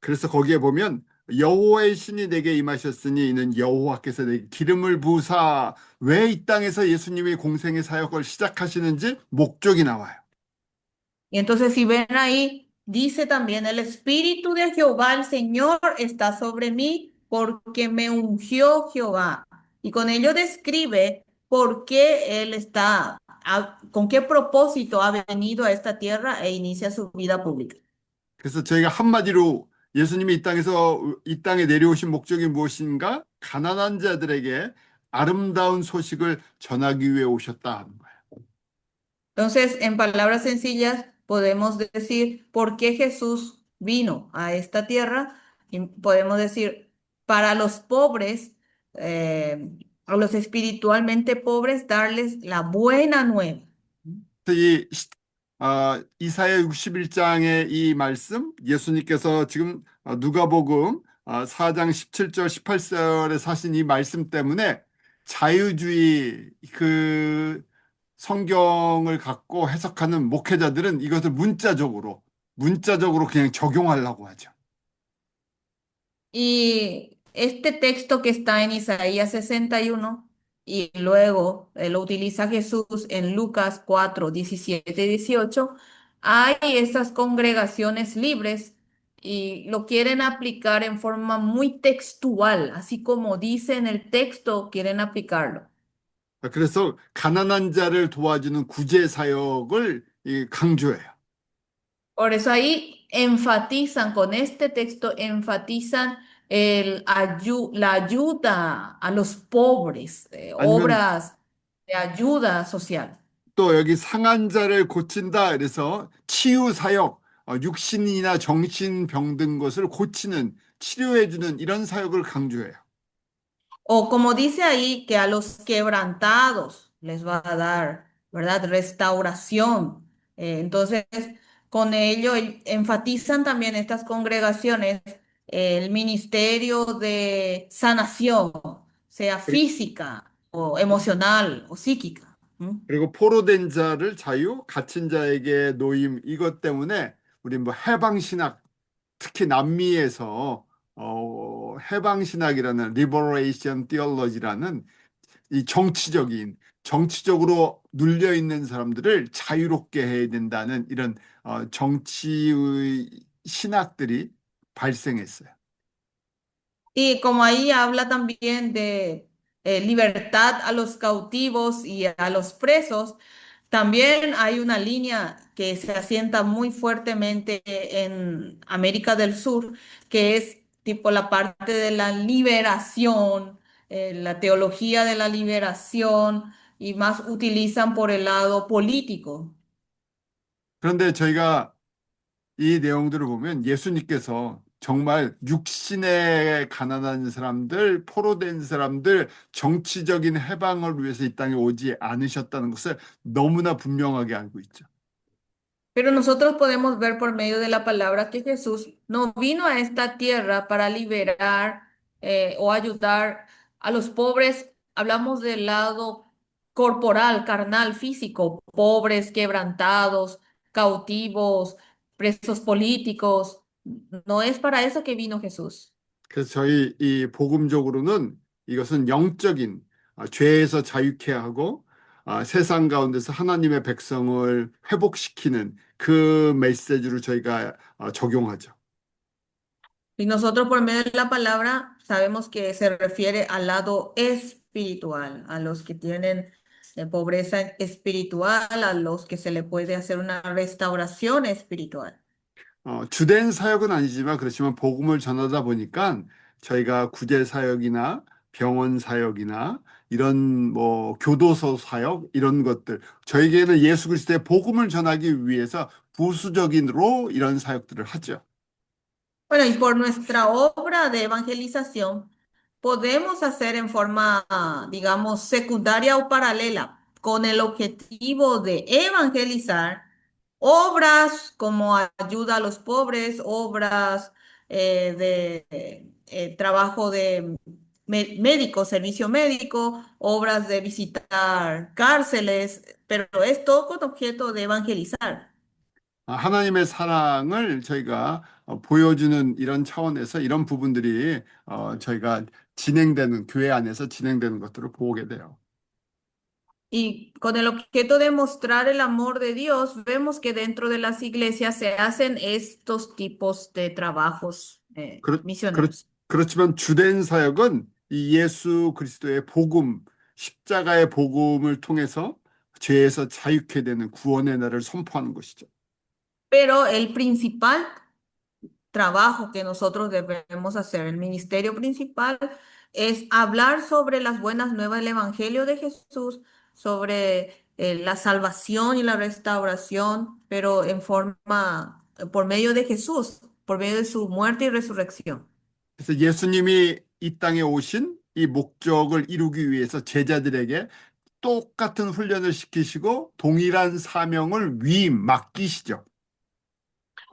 그래서 거기에 보면 여호와의 신이 내게 임하셨으니 이는 여호와께서 내게 기름을 부으사 왜 이 땅에서 예수님이 공생의 사역을 시작하시는지 목적이 나와요. Y entonces si ven ahí, dice también, el Espíritu de Jehová, el Señor, está sobre mí porque me ungió Jehová. Y con ello describe por qué él está, con qué propósito ha venido a esta tierra e inicia su vida pública. 그래서 저희가 한마디로 예수님이 이 땅에 내려오신 목적이 무엇인가? 가난한 자들에게 아름다운 소식을 전하기 위해 오셨다 하는 거예요. Entonces, en palabras sencillas, podemos decir por qué Jesús vino a esta tierra. Y podemos decir, para los pobres, a los espiritualmente pobres, darles la buena nueva. 그래서 이사야 61장의 이 말씀, 예수님께서 지금 누가복음 4장 17절, 18절에 사신 이 말씀 때문에 자유주의 그 성경을 갖고 해석하는 목회자들은 이것을 문자적으로 그냥 적용하려고 하죠. Y este texto que está en Isaías 61 y luego lo utiliza Jesús en Lucas 4, 17 y 18, hay estas congregaciones libres y lo quieren aplicar en forma muy textual, así como dice en el texto, quieren aplicarlo. 그래서 가난한 자를 도와주는 구제 사역을 강조해요. Por eso ahí enfatizan, con este texto, enfatizan la ayuda a los pobres, 아니면 obras de ayuda social. 또 여기 상한 자를 고친다 그래서 치유 사역, 육신이나 정신 병든 것을 고치는 치료해주는 이런 사역을 강조해요. O como dice ahí, que a los quebrantados les va a dar, ¿verdad? Restauración. Entonces, con ello enfatizan también estas congregaciones el ministerio de sanación, sea física o emocional o psíquica. ¿Mm? 그리고 포로된 자를 자유, 갇힌 자에게 노임 이것 때문에 우리 뭐 해방신학 특히 남미에서 해방신학이라는 리버레이션 티올로지라는 이 정치적으로 눌려 있는 사람들을 자유롭게 해야 된다는 이런 정치의 신학들이 발생했어요. Y como ahí habla también de libertad a los cautivos y a los presos, También hay una línea que se asienta muy fuertemente en América del Sur, que es tipo la parte de la liberación, la teología de la liberación, y más utilizan por el lado político. 그런데 저희가 이 내용들을 보면 예수님께서 정말 육신에 가난한 사람들, 포로된 사람들, 정치적인 해방을 위해서 이 땅에 오지 않으셨다는 것을 너무나 분명하게 알고 있죠. Pero nosotros podemos ver por medio de la palabra que Jesús no vino a esta tierra para liberar o ayudar a los pobres. Hablamos del lado corporal, carnal, físico, pobres, quebrantados, cautivos, presos políticos. No es para eso que vino Jesús. 그래서 저희 이 복음적으로는 이것은 영적인 죄에서 자유케 하고 세상 가운데서 하나님의 백성을 회복시키는 그 메시지를 저희가 적용하죠. Y nosotros por medio de la palabra sabemos que se refiere al lado espiritual, a los que tienen pobreza espiritual, a los que se le puede hacer una restauración espiritual. 주된 사역은 아니지만 그렇지만 복음을 전하다 보니까 저희가 구제 사역이나 병원 사역이나 이런 뭐 교도소 사역 이런 것들 저에게는 예수 그리스도의 복음을 전하기 위해서 부수적인으로 이런 사역들을 하죠. Bueno, y por nuestra obra de evangelización, podemos hacer en forma, digamos, secundaria o paralela, con el objetivo de evangelizar obras como ayuda a los pobres, obras de trabajo de médico, servicio médico, obras de visitar cárceles, pero es todo con objeto de evangelizar. 하나님의 사랑을 저희가 보여주는 이런 차원에서 이런 부분들이 저희가 진행되는 교회 안에서 진행되는 것들을 보게 돼요. Y con el objeto de mostrar el amor de Dios, vemos que dentro de las iglesias se hacen estos tipos de trabajos 그렇, 그렇, misioneros. 그렇지만 주된 사역은 이 예수 그리스도의 복음, 십자가의 복음을 통해서 죄에서 자유케 되는 구원의 날을 선포하는 것이죠. Pero el principal trabajo que nosotros debemos hacer, el ministerio principal, es hablar sobre las buenas nuevas del Evangelio de Jesús, sobre la salvación y la restauración, pero en forma, por medio de Jesús, por medio de su muerte y resurrección. 그래서 예수님이 이 땅에 오신 이 목적을 이루기 위해서 제자들에게 똑같은 훈련을 시키시고 동일한 사명을 맡기시죠.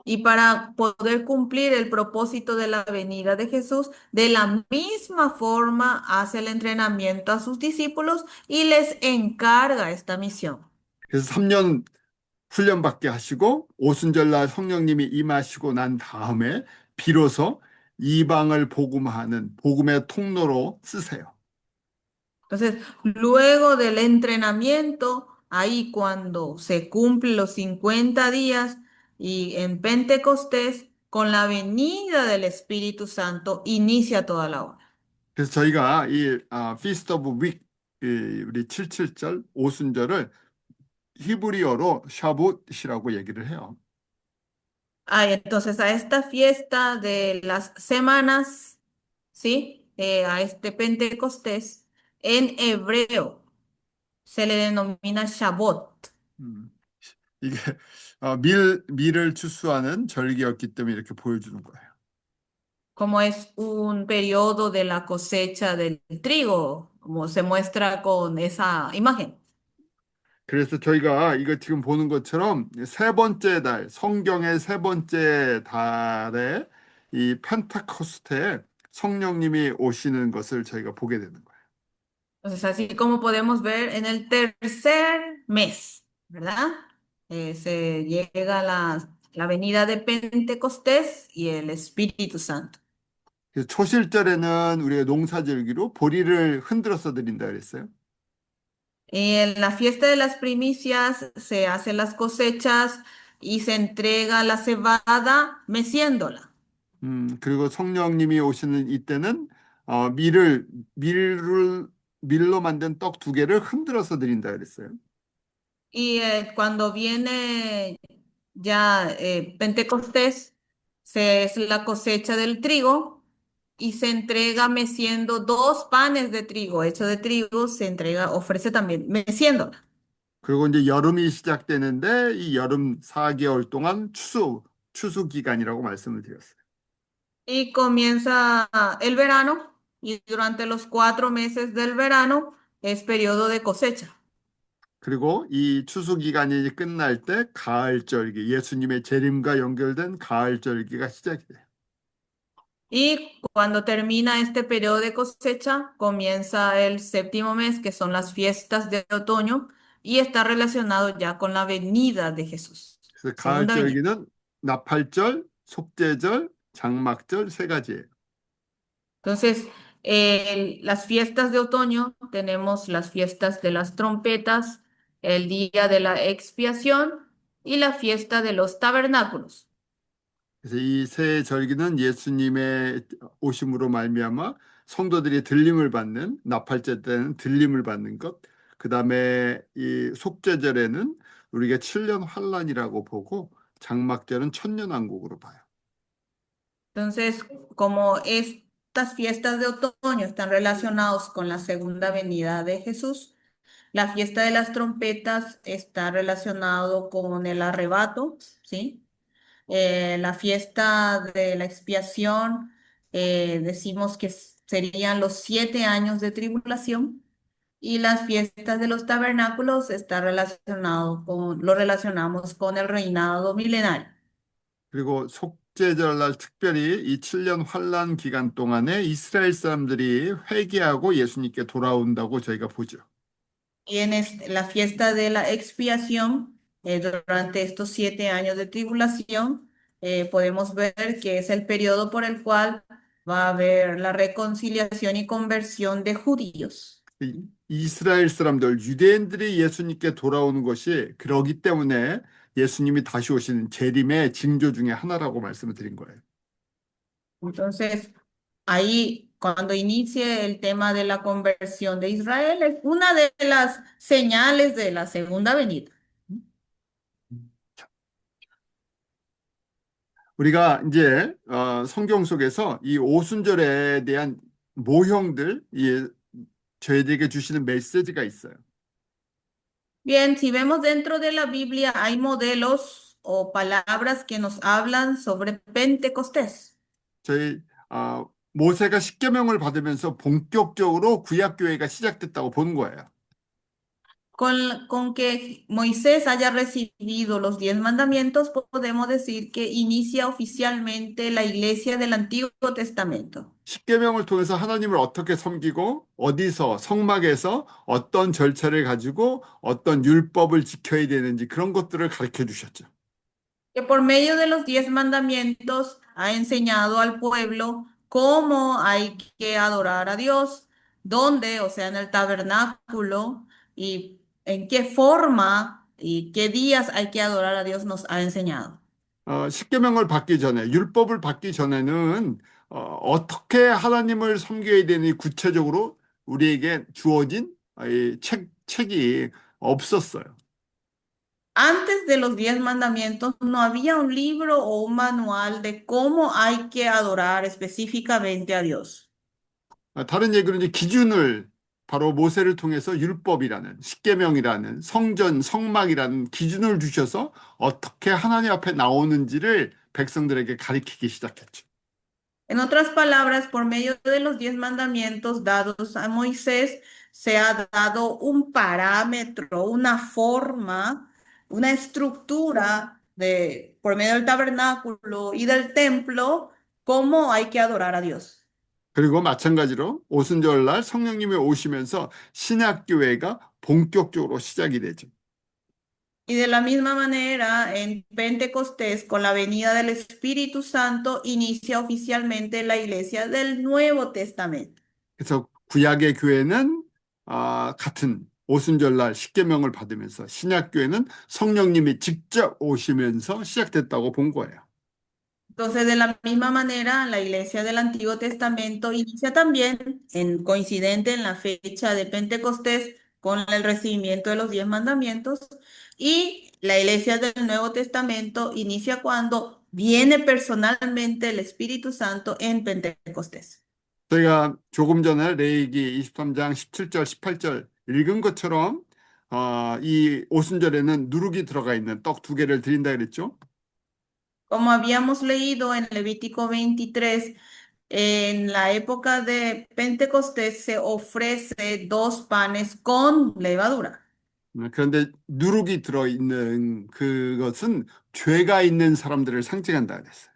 Y para poder cumplir el propósito de la venida de Jesús, de la misma forma hace el entrenamiento a sus discípulos y les encarga esta misión. 그래서 3년 훈련받게 하시고 오순절날 성령님이 임하시고 난 다음에 비로소 이방을 복음하는 복음의 통로로 쓰세요. Entonces, luego del entrenamiento, ahí cuando se cumplen los 50 días y en Pentecostés, con la venida del Espíritu Santo, inicia toda la obra. 그래서 저희가 이 피스트 오브 윅 우리 77절 오순절을 히브리어로 샤봇이라고 얘기를 해요. Entonces, a esta fiesta de las semanas, ¿sí? A este Pentecostés, en hebreo se le denomina Shabbat, 음, 이게 밀을 추수하는 절기였기 때문에 이렇게 보여주는 거예요. como es un periodo de la cosecha del trigo, como se muestra con esa imagen. 그래서 저희가 이거 지금 보는 것처럼 세 번째 달, 성경의 세 번째 달에 이 펜타코스테에 성령님이 오시는 것을 저희가 보게 되는 거예요. Entonces, así como podemos ver en el tercer mes, ¿verdad? Se llega la venida de Pentecostés y el Espíritu Santo. 그래서 초실절에는 우리가 농사절기로 보리를 흔들어서 드린다 그랬어요. Y en la fiesta de las primicias se hacen las cosechas y se entrega la cebada meciéndola. 그리고 성령님이 오시는 이때는 밀로 만든 떡 두 개를 흔들어서 드린다 그랬어요. Y cuando viene ya Pentecostés, es la cosecha del trigo y se entrega meciendo 2 panes de trigo, hecho de trigo, se entrega, ofrece también meciéndola. 그리고 이제 여름이 시작되는데 이 여름 4개월 동안 추수 기간이라고 말씀을 드렸어요. Y comienza el verano y durante los 4 meses del verano es periodo de cosecha. 그리고 이 추수 기간이 끝날 때 가을절기, 예수님의 재림과 연결된 가을절기가 시작이 돼요. Y cuando termina este periodo de cosecha, comienza el 7º mes, que son las fiestas de otoño, y está relacionado ya con la venida de Jesús, 그래서 segunda venida. 가을절기는 나팔절, 속죄절, 장막절 세 가지예요. Entonces, las fiestas de otoño, tenemos las fiestas de las trompetas, el día de la expiación y la fiesta de los tabernáculos. 그래서 이 세 절기는 예수님의 오심으로 말미암아 성도들이 들림을 받는 나팔절 때는 들림을 받는 것, 그다음에 이 속죄절에는 우리가 7년 환란이라고 보고 장막절은 천년왕국으로 봐요. Entonces, como estas fiestas de otoño están relacionados con la segunda venida de Jesús, la fiesta de las trompetas está relacionado con el arrebato, ¿sí? La fiesta de la expiación, decimos que serían los 7 años de tribulación. Y las fiestas de los tabernáculos está relacionado lo relacionamos con el reinado milenario. 그리고 속죄절 날 특별히 이 7년 환란 기간 동안에 이스라엘 사람들이 회개하고 예수님께 돌아온다고 저희가 보죠. Y en la fiesta de la expiación, durante estos 7 años de tribulación, podemos ver que es el periodo por el cual va a haber la reconciliación y conversión de judíos. 이스라엘 사람들, 유대인들이 예수님께 돌아오는 것이 그러기 때문에 예수님이 다시 오시는 재림의 징조 중에 하나라고 말씀을 드린 거예요. Entonces, ahí, cuando inicie el tema de la conversión de Israel, es una de las señales de la segunda venida. 우리가 이제 성경 속에서 이 오순절에 대한 모형들, 저희들에게 주시는 메시지가 있어요. Bien, si vemos dentro de la Biblia, hay modelos o palabras que nos hablan sobre Pentecostés. 저희 모세가 십계명을 받으면서 본격적으로 구약 교회가 시작됐다고 보는 거예요. Con que Moisés haya recibido los 10 mandamientos, podemos decir que inicia oficialmente la iglesia del Antiguo Testamento. 십계명을 통해서 하나님을 어떻게 섬기고 어디서 성막에서 어떤 절차를 가지고 어떤 율법을 지켜야 되는지 그런 것들을 가르쳐 주셨죠. Que por medio de los 10 mandamientos ha enseñado al pueblo cómo hay que adorar a Dios, dónde, o sea, en el tabernáculo, y en qué forma y qué días hay que adorar a Dios nos ha enseñado. 십계명을 받기 전에 율법을 받기 전에는 어떻게 하나님을 섬겨야 되는지 구체적으로 우리에게 주어진 이 책이 없었어요. Antes de los 10 mandamientos no había un libro o un manual de cómo hay que adorar específicamente a Dios. 다른 얘기로 이제 기준을 바로 모세를 통해서 율법이라는 십계명이라는 성전, 성막이라는 기준을 주셔서 어떻게 하나님 앞에 나오는지를 백성들에게 가르치기 시작했죠. En otras palabras, por medio de los 10 mandamientos dados a Moisés, se ha dado un parámetro, una forma, una estructura por medio del tabernáculo y del templo, cómo hay que adorar a Dios. 그리고 마찬가지로 오순절날 성령님이 오시면서 신약교회가 본격적으로 시작이 되죠. Y de la misma manera, en Pentecostés, con la venida del Espíritu Santo, inicia oficialmente la iglesia del Nuevo Testamento. 그래서 구약의 교회는 같은 오순절날 십계명을 받으면서 신약교회는 성령님이 직접 오시면서 시작됐다고 본 거예요. Entonces, de la misma manera, la iglesia del Antiguo Testamento inicia también, coincidente en la fecha de Pentecostés, con el recibimiento de los 10 mandamientos y la iglesia del Nuevo Testamento inicia cuando viene personalmente el Espíritu Santo en Pentecostés. 저희가 조금 전에 레위기 23장 17절, 18절 읽은 것처럼 이 오순절에는 누룩이 들어가 있는 떡 2개를 드린다 그랬죠. Como habíamos leído en Levítico 23, en la época de Pentecostés se ofrece 2 panes con levadura. 그런데 누룩이 들어있는 그것은 죄가 있는 사람들을 상징한다 그랬어요.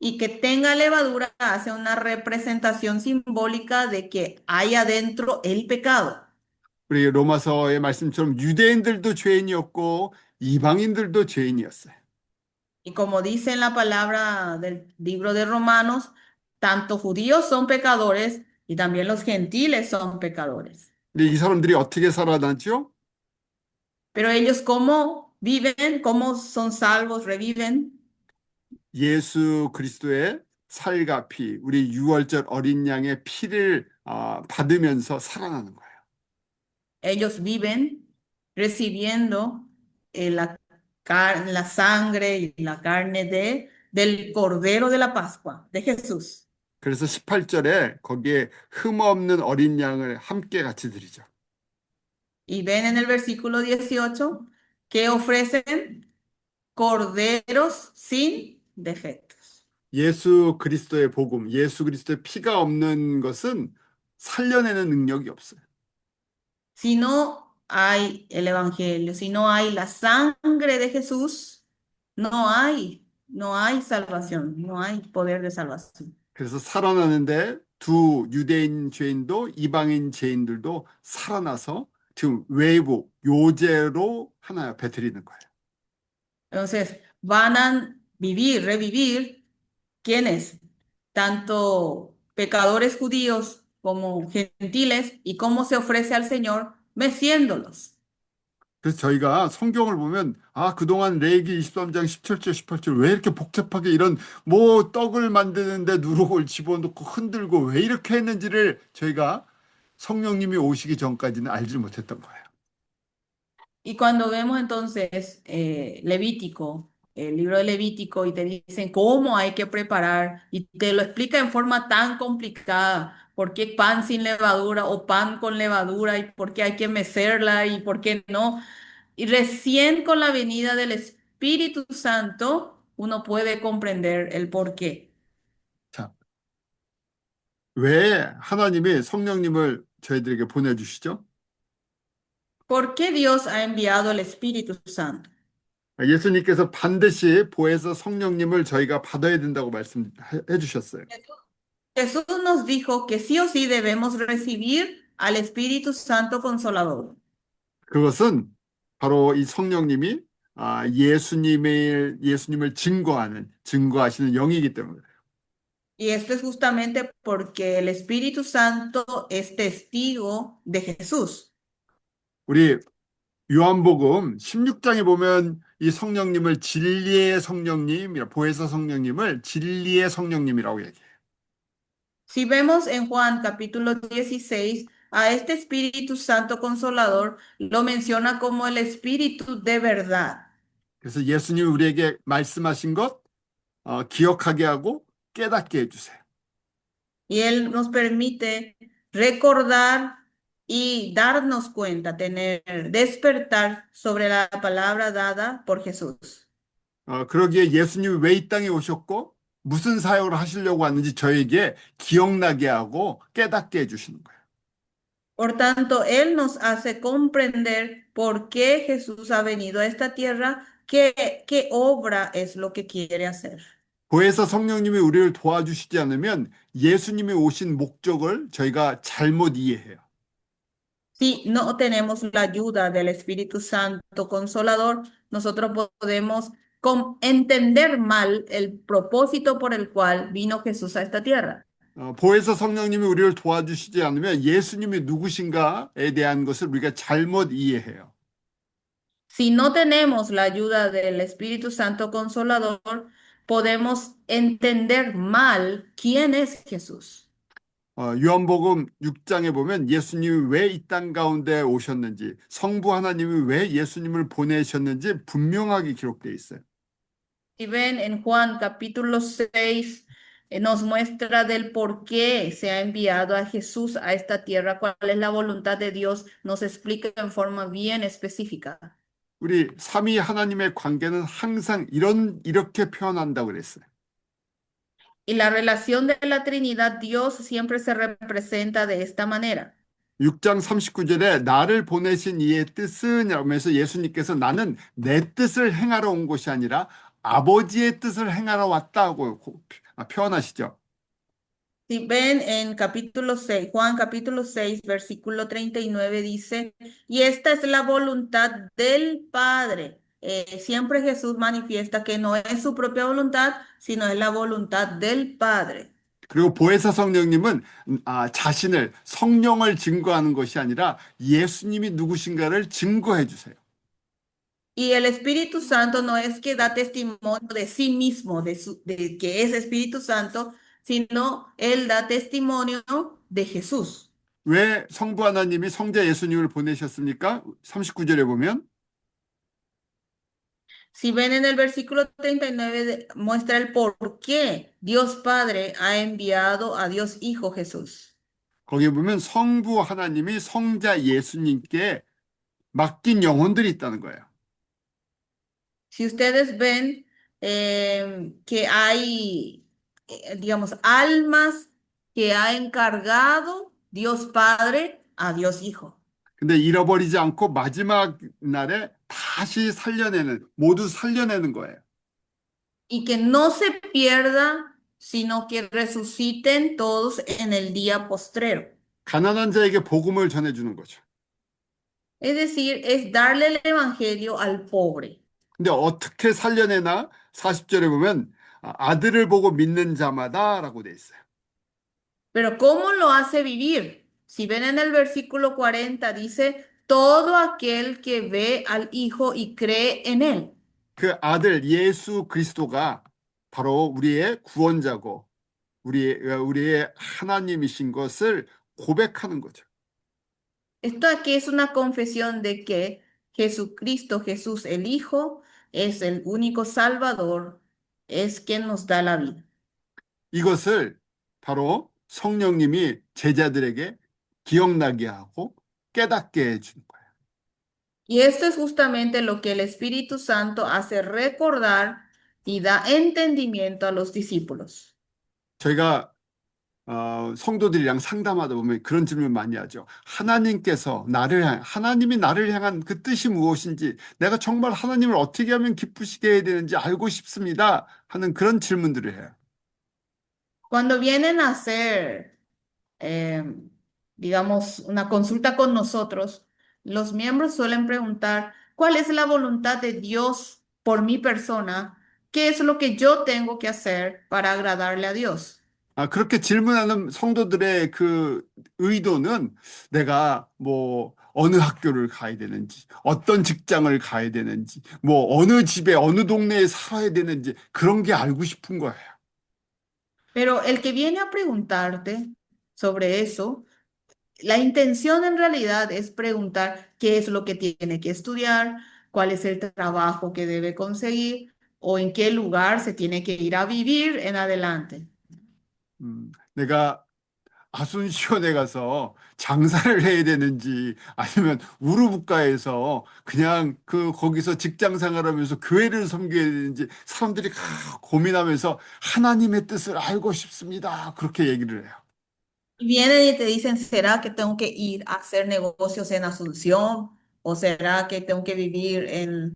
Y que tenga levadura hace una representación simbólica de que hay adentro el pecado. 우리 로마서의 말씀처럼 유대인들도 죄인이었고 이방인들도 죄인이었어요. Y como dice en la palabra del libro de Romanos, tanto judíos son pecadores y también los gentiles son pecadores. 근데 이 사람들이 어떻게 살아나죠? Pero ellos, ¿cómo viven? ¿Cómo son salvos? ¿Reviven? 예수 그리스도의 살과 피, 우리 유월절 어린 양의 피를 받으면서 살아나는 거예요. Ellos viven recibiendo la sangre y la carne del Cordero de la Pascua, de Jesús. 그래서 18절에 거기에 흠 없는 어린 양을 함께 같이 드리죠. Y ven en el versículo 18 que ofrecen corderos sin defectos. 예수 그리스도의 복음, 예수 그리스도의 피가 없는 것은 살려내는 능력이 없어요. Si no hay el Evangelio, si no hay la sangre de Jesús, no hay salvación, no hay poder de salvación. 그래서 살아나는데 두 유대인 죄인도 이방인 죄인들도 살아나서 지금 외부 요제로 하나 옆에 드리는 거예요. Entonces, van a vivir, revivir, ¿quiénes? Tanto pecadores judíos como gentiles, y cómo se ofrece al Señor, meciéndolos. 그래서 저희가 성경을 보면 그동안 레위기 23장 17절 18절 왜 이렇게 복잡하게 이런 뭐 떡을 만드는데 누룩을 집어넣고 흔들고 왜 이렇게 했는지를 저희가 성령님이 오시기 전까지는 알지 못했던 거예요. Y cuando vemos entonces Levítico, el libro de Levítico, y te dicen cómo hay que preparar, y te lo explica en forma tan complicada, por qué pan sin levadura o pan con levadura, y por qué hay que mecerla y por qué no. Y recién con la venida del Espíritu Santo uno puede comprender el por qué. 자, 왜 하나님이 성령님을 저희들에게 보내주시죠? ¿Por qué Dios ha enviado el Espíritu Santo? 예수님께서 반드시 보혜사 성령님을 저희가 받아야 된다고 말씀해 주셨어요. Jesús nos dijo que sí o sí debemos recibir al Espíritu Santo Consolador. 그것은 바로 이 성령님이 예수님을 증거하시는 영이기 때문에. Y esto es justamente porque el Espíritu Santo es testigo de Jesús. 우리 요한복음 16장에 보면 이 성령님을 진리의 성령님이라 보혜사 성령님을 진리의 성령님이라고 얘기해요. Si vemos en Juan capítulo 16, a este Espíritu Santo Consolador lo menciona como el Espíritu de verdad. 그래서 예수님이 우리에게 말씀하신 것 기억하게 하고 깨닫게 해주세요. Y Él nos permite recordar y darnos cuenta, despertar sobre la palabra dada por Jesús. 그러기에 예수님이 왜 이 땅에 오셨고 무슨 사역을 하시려고 왔는지 저에게 기억나게 하고 깨닫게 해주시는 거예요. Por tanto, Él nos hace comprender por qué Jesús ha venido a esta tierra, qué obra es lo que quiere hacer. 보혜사 성령님이 우리를 도와주시지 않으면 예수님이 오신 목적을 저희가 잘못 이해해요. Si no tenemos la ayuda del Espíritu Santo Consolador, nosotros podemos entender mal el propósito por el cual vino Jesús a esta tierra. 보혜사 성령님이 우리를 도와주시지 않으면 예수님이 누구신가에 대한 것을 우리가 잘못 이해해요. Si no tenemos la ayuda del Espíritu Santo Consolador, podemos entender mal quién es Jesús. 요한복음 6장에 보면 예수님이 왜 이 땅 가운데 오셨는지, 성부 하나님이 왜 예수님을 보내셨는지 분명하게 기록되어 있어요. Si ven en Juan capítulo 6, nos muestra del por qué se ha enviado a Jesús a esta tierra, cuál es la voluntad de Dios, nos explica en forma bien específica. 우리 삼위 하나님의 관계는 항상 이렇게 표현한다고 그랬어요. Y la relación de la Trinidad, Dios siempre se representa de esta manera. 6장 39절에 나를 보내신 이의 뜻은 이라면서 예수님께서 나는 내 뜻을 행하러 온 것이 아니라 아버지의 뜻을 행하러 왔다고 표현하시죠. Si ven en capítulo 6, Juan capítulo 6, versículo 39 dice, y esta es la voluntad del Padre. Siempre Jesús manifiesta que no es su propia voluntad, sino es la voluntad del Padre. 그리고 보혜사 성령님은 자신을 성령을 증거하는 것이 아니라 예수님이 누구신가를 증거해 주세요. Y el Espíritu Santo no es que da testimonio de sí mismo, de que es Espíritu Santo, sino Él da testimonio de Jesús. 왜 성부 하나님이 성자 예수님을 보내셨습니까? 39절에 보면 Si ven en el versículo 39, muestra el por qué Dios Padre ha enviado a Dios Hijo Jesús. 거기 보면 성부 하나님이 성자 예수님께 맡긴 영혼들이 있다는 거예요. Si ustedes ven que hay, digamos, almas que ha encargado Dios Padre a Dios Hijo. 근데 잃어버리지 않고 마지막 날에 다시 모두 살려내는 거예요. Y que no se pierda, sino que resuciten todos en el día postrero. 가난한 자에게 복음을 전해주는 거죠. Es decir, es darle el evangelio al pobre. 근데 어떻게 살려내나? 40절에 보면 아들을 보고 믿는 자마다라고 돼 있어요. Pero ¿cómo lo hace vivir? Si ven en el versículo 40, dice, todo aquel que ve al Hijo y cree en él. 그 아들 예수 그리스도가 바로 우리의 구원자고 우리의 하나님이신 것을 고백하는 거죠. Esto aquí es una confesión de que Jesucristo, Jesús el Hijo, es el único Salvador, es quien nos da la vida. 이것을 바로 성령님이 제자들에게 기억나게 하고 깨닫게 해주는 거예요. Y esto es justamente lo que el Espíritu Santo hace recordar y da entendimiento a los discípulos. 저희가 성도들이랑 상담하다 보면 그런 질문 많이 하죠. 하나님이 나를 향한 그 뜻이 무엇인지, 내가 정말 하나님을 어떻게 하면 기쁘시게 해야 되는지 알고 싶습니다. 하는 그런 질문들을 해요. Cuando vienen a hacer, digamos, una consulta con nosotros, los miembros suelen preguntar, ¿cuál es la voluntad de Dios por mi persona? ¿Qué es lo que yo tengo que hacer para agradarle a Dios? 그렇게 질문하는 성도들의 그 의도는 내가 뭐 어느 학교를 가야 되는지, 어떤 직장을 가야 되는지, 뭐 어느 집에 어느 동네에 살아야 되는지 그런 게 알고 싶은 거예요. Pero el que viene a preguntarte sobre eso, la intención en realidad es preguntar qué es lo que tiene que estudiar, cuál es el trabajo que debe conseguir o en qué lugar se tiene que ir a vivir en adelante. 내가 아순시온에 가서 장사를 해야 되는지 아니면 우루부가에서 그냥 거기서 직장 생활하면서 교회를 섬겨야 되는지 사람들이 고민하면서 하나님의 뜻을 알고 싶습니다. 그렇게 얘기를 해요. Y vienen y te dicen, ¿será que tengo que ir a hacer negocios en Asunción? ¿O será que tengo que vivir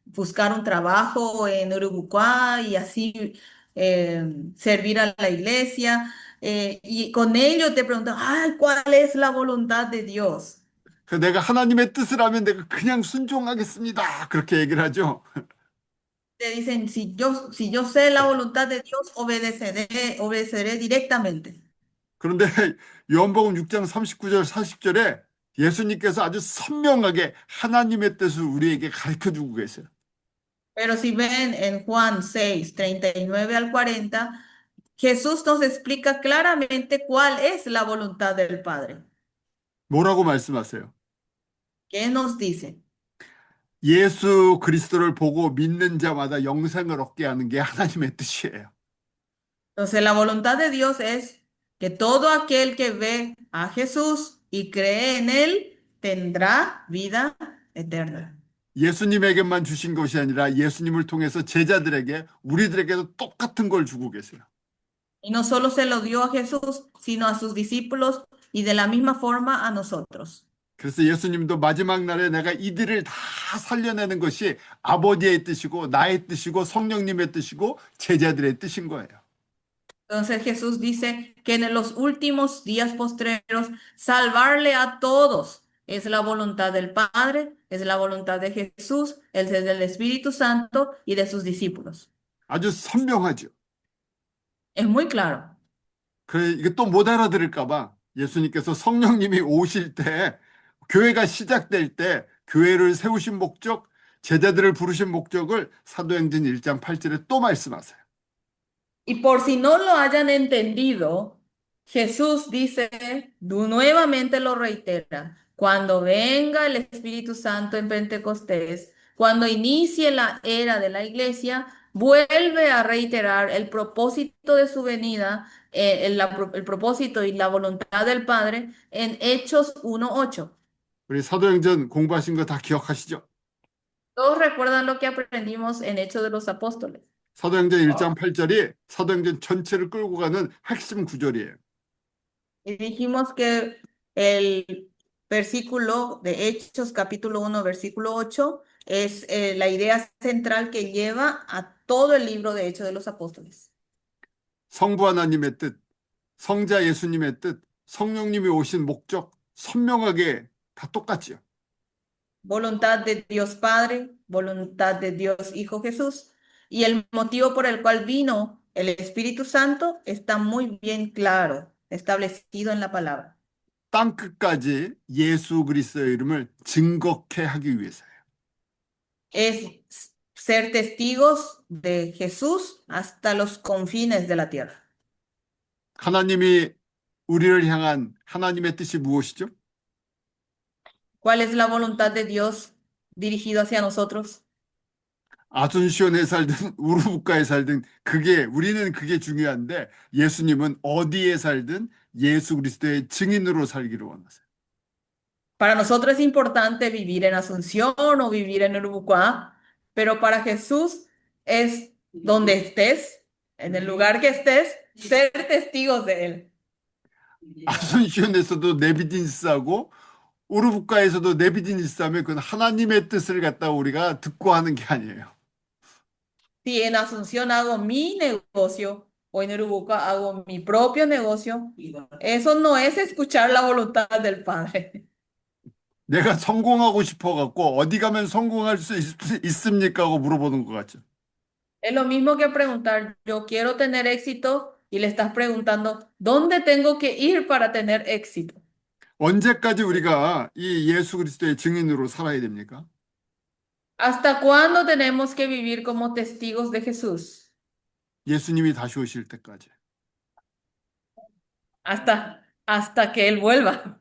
buscar un trabajo en Uruguay y así servir a la iglesia? Y con ello te preguntan, ay, ¿cuál es la voluntad de Dios? 그래서 내가 하나님의 뜻을 하면 내가 그냥 순종하겠습니다. 그렇게 얘기를 하죠. Te dicen, si yo sé la voluntad de Dios, obedeceré directamente. 그런데 요한복음 6장 39절 40절에 예수님께서 아주 선명하게 하나님의 뜻을 우리에게 가르쳐 주고 계세요. Pero si ven en Juan 6, 39 al 40, Jesús nos explica claramente cuál es la voluntad del Padre. 뭐라고 말씀하세요? ¿Qué nos dice? 예수 그리스도를 보고 믿는 자마다 영생을 얻게 하는 게 하나님의 뜻이에요. Entonces, la voluntad de Dios es que todo aquel que ve a Jesús y cree en él tendrá vida eterna. 예수님에게만 주신 것이 아니라 예수님을 통해서 제자들에게 우리들에게도 똑같은 걸 주고 계세요. Y no solo se lo dio a Jesús, sino a sus discípulos y de la misma forma a nosotros. 그래서 예수님도 마지막 날에 내가 이들을 다 살려내는 것이 아버지의 뜻이고 나의 뜻이고 성령님의 뜻이고 제자들의 뜻인 거예요. Entonces Jesús dice que en los últimos días postreros salvarle a todos es la voluntad del Padre, es la voluntad de Jesús, es del Espíritu Santo y de sus discípulos. 아주 선명하죠. Es muy claro. 그래 이게 또 못 알아들을까 봐 예수님께서 성령님이 오실 때 교회가 시작될 때 교회를 세우신 목적, 제자들을 부르신 목적을 사도행전 1장 8절에 또 말씀하세요. Y por si no lo hayan entendido, Jesús dice, nuevamente lo reitera, cuando venga el Espíritu Santo en Pentecostés, cuando inicie la era de la iglesia, vuelve a reiterar el propósito de su venida, el propósito y la voluntad del Padre en Hechos 1:8. 우리 사도행전 공부하신 거 다 기억하시죠? Todos recuerdan lo que aprendimos en Hechos de los Apóstoles. 사도행전 1장 8절이 사도행전 전체를 끌고 가는 핵심 구절이에요. Y dijimos que el versículo de Hechos, capítulo 1, versículo 8, es la idea central que lleva a todo el libro de Hechos de los Apóstoles. 성부 하나님의 뜻, 성자 예수님의 뜻, 성령님이 오신 목적 선명하게 다 똑같지요. Voluntad de Dios Padre, voluntad de Dios Hijo Jesús. Y el motivo por el cual vino el Espíritu Santo está muy bien claro, establecido en la palabra. 땅 끝까지 예수 그리스도의 이름을 증거케 하기 위해서예요. Es ser testigos de Jesús hasta los confines de la tierra. 하나님이 우리를 향한 하나님의 뜻이 무엇이죠? ¿Cuál es la voluntad de Dios dirigido hacia nosotros? 아순시온에 살든 우르부가에 살든 우리는 그게 중요한데 예수님은 어디에 살든 예수 그리스도의 증인으로 살기를 원하세요. Para nosotros es importante vivir en Asunción o vivir en Urubucá, pero para Jesús es donde estés, en el lugar que estés, ser testigos de Él. 아순시온에서도 네비딘스하고 우르부가에서도 네비딘스 하면 그건 하나님의 뜻을 갖다 우리가 듣고 하는 게 아니에요. Si en Asunción hago mi negocio o en Urubucá hago mi propio negocio, eso no es escuchar la voluntad del Padre. 내가 성공하고 싶어갖고 어디 가면 성공할 수 있습니까? 하고 물어보는 것 같죠. Es lo mismo que preguntar, yo quiero tener éxito y le estás preguntando, ¿dónde tengo que ir para tener éxito? 언제까지 우리가 이 예수 그리스도의 증인으로 살아야 됩니까? ¿Hasta cuándo tenemos que vivir como testigos de Jesús? 예수님이 다시 오실 때까지. Hasta que Él vuelva.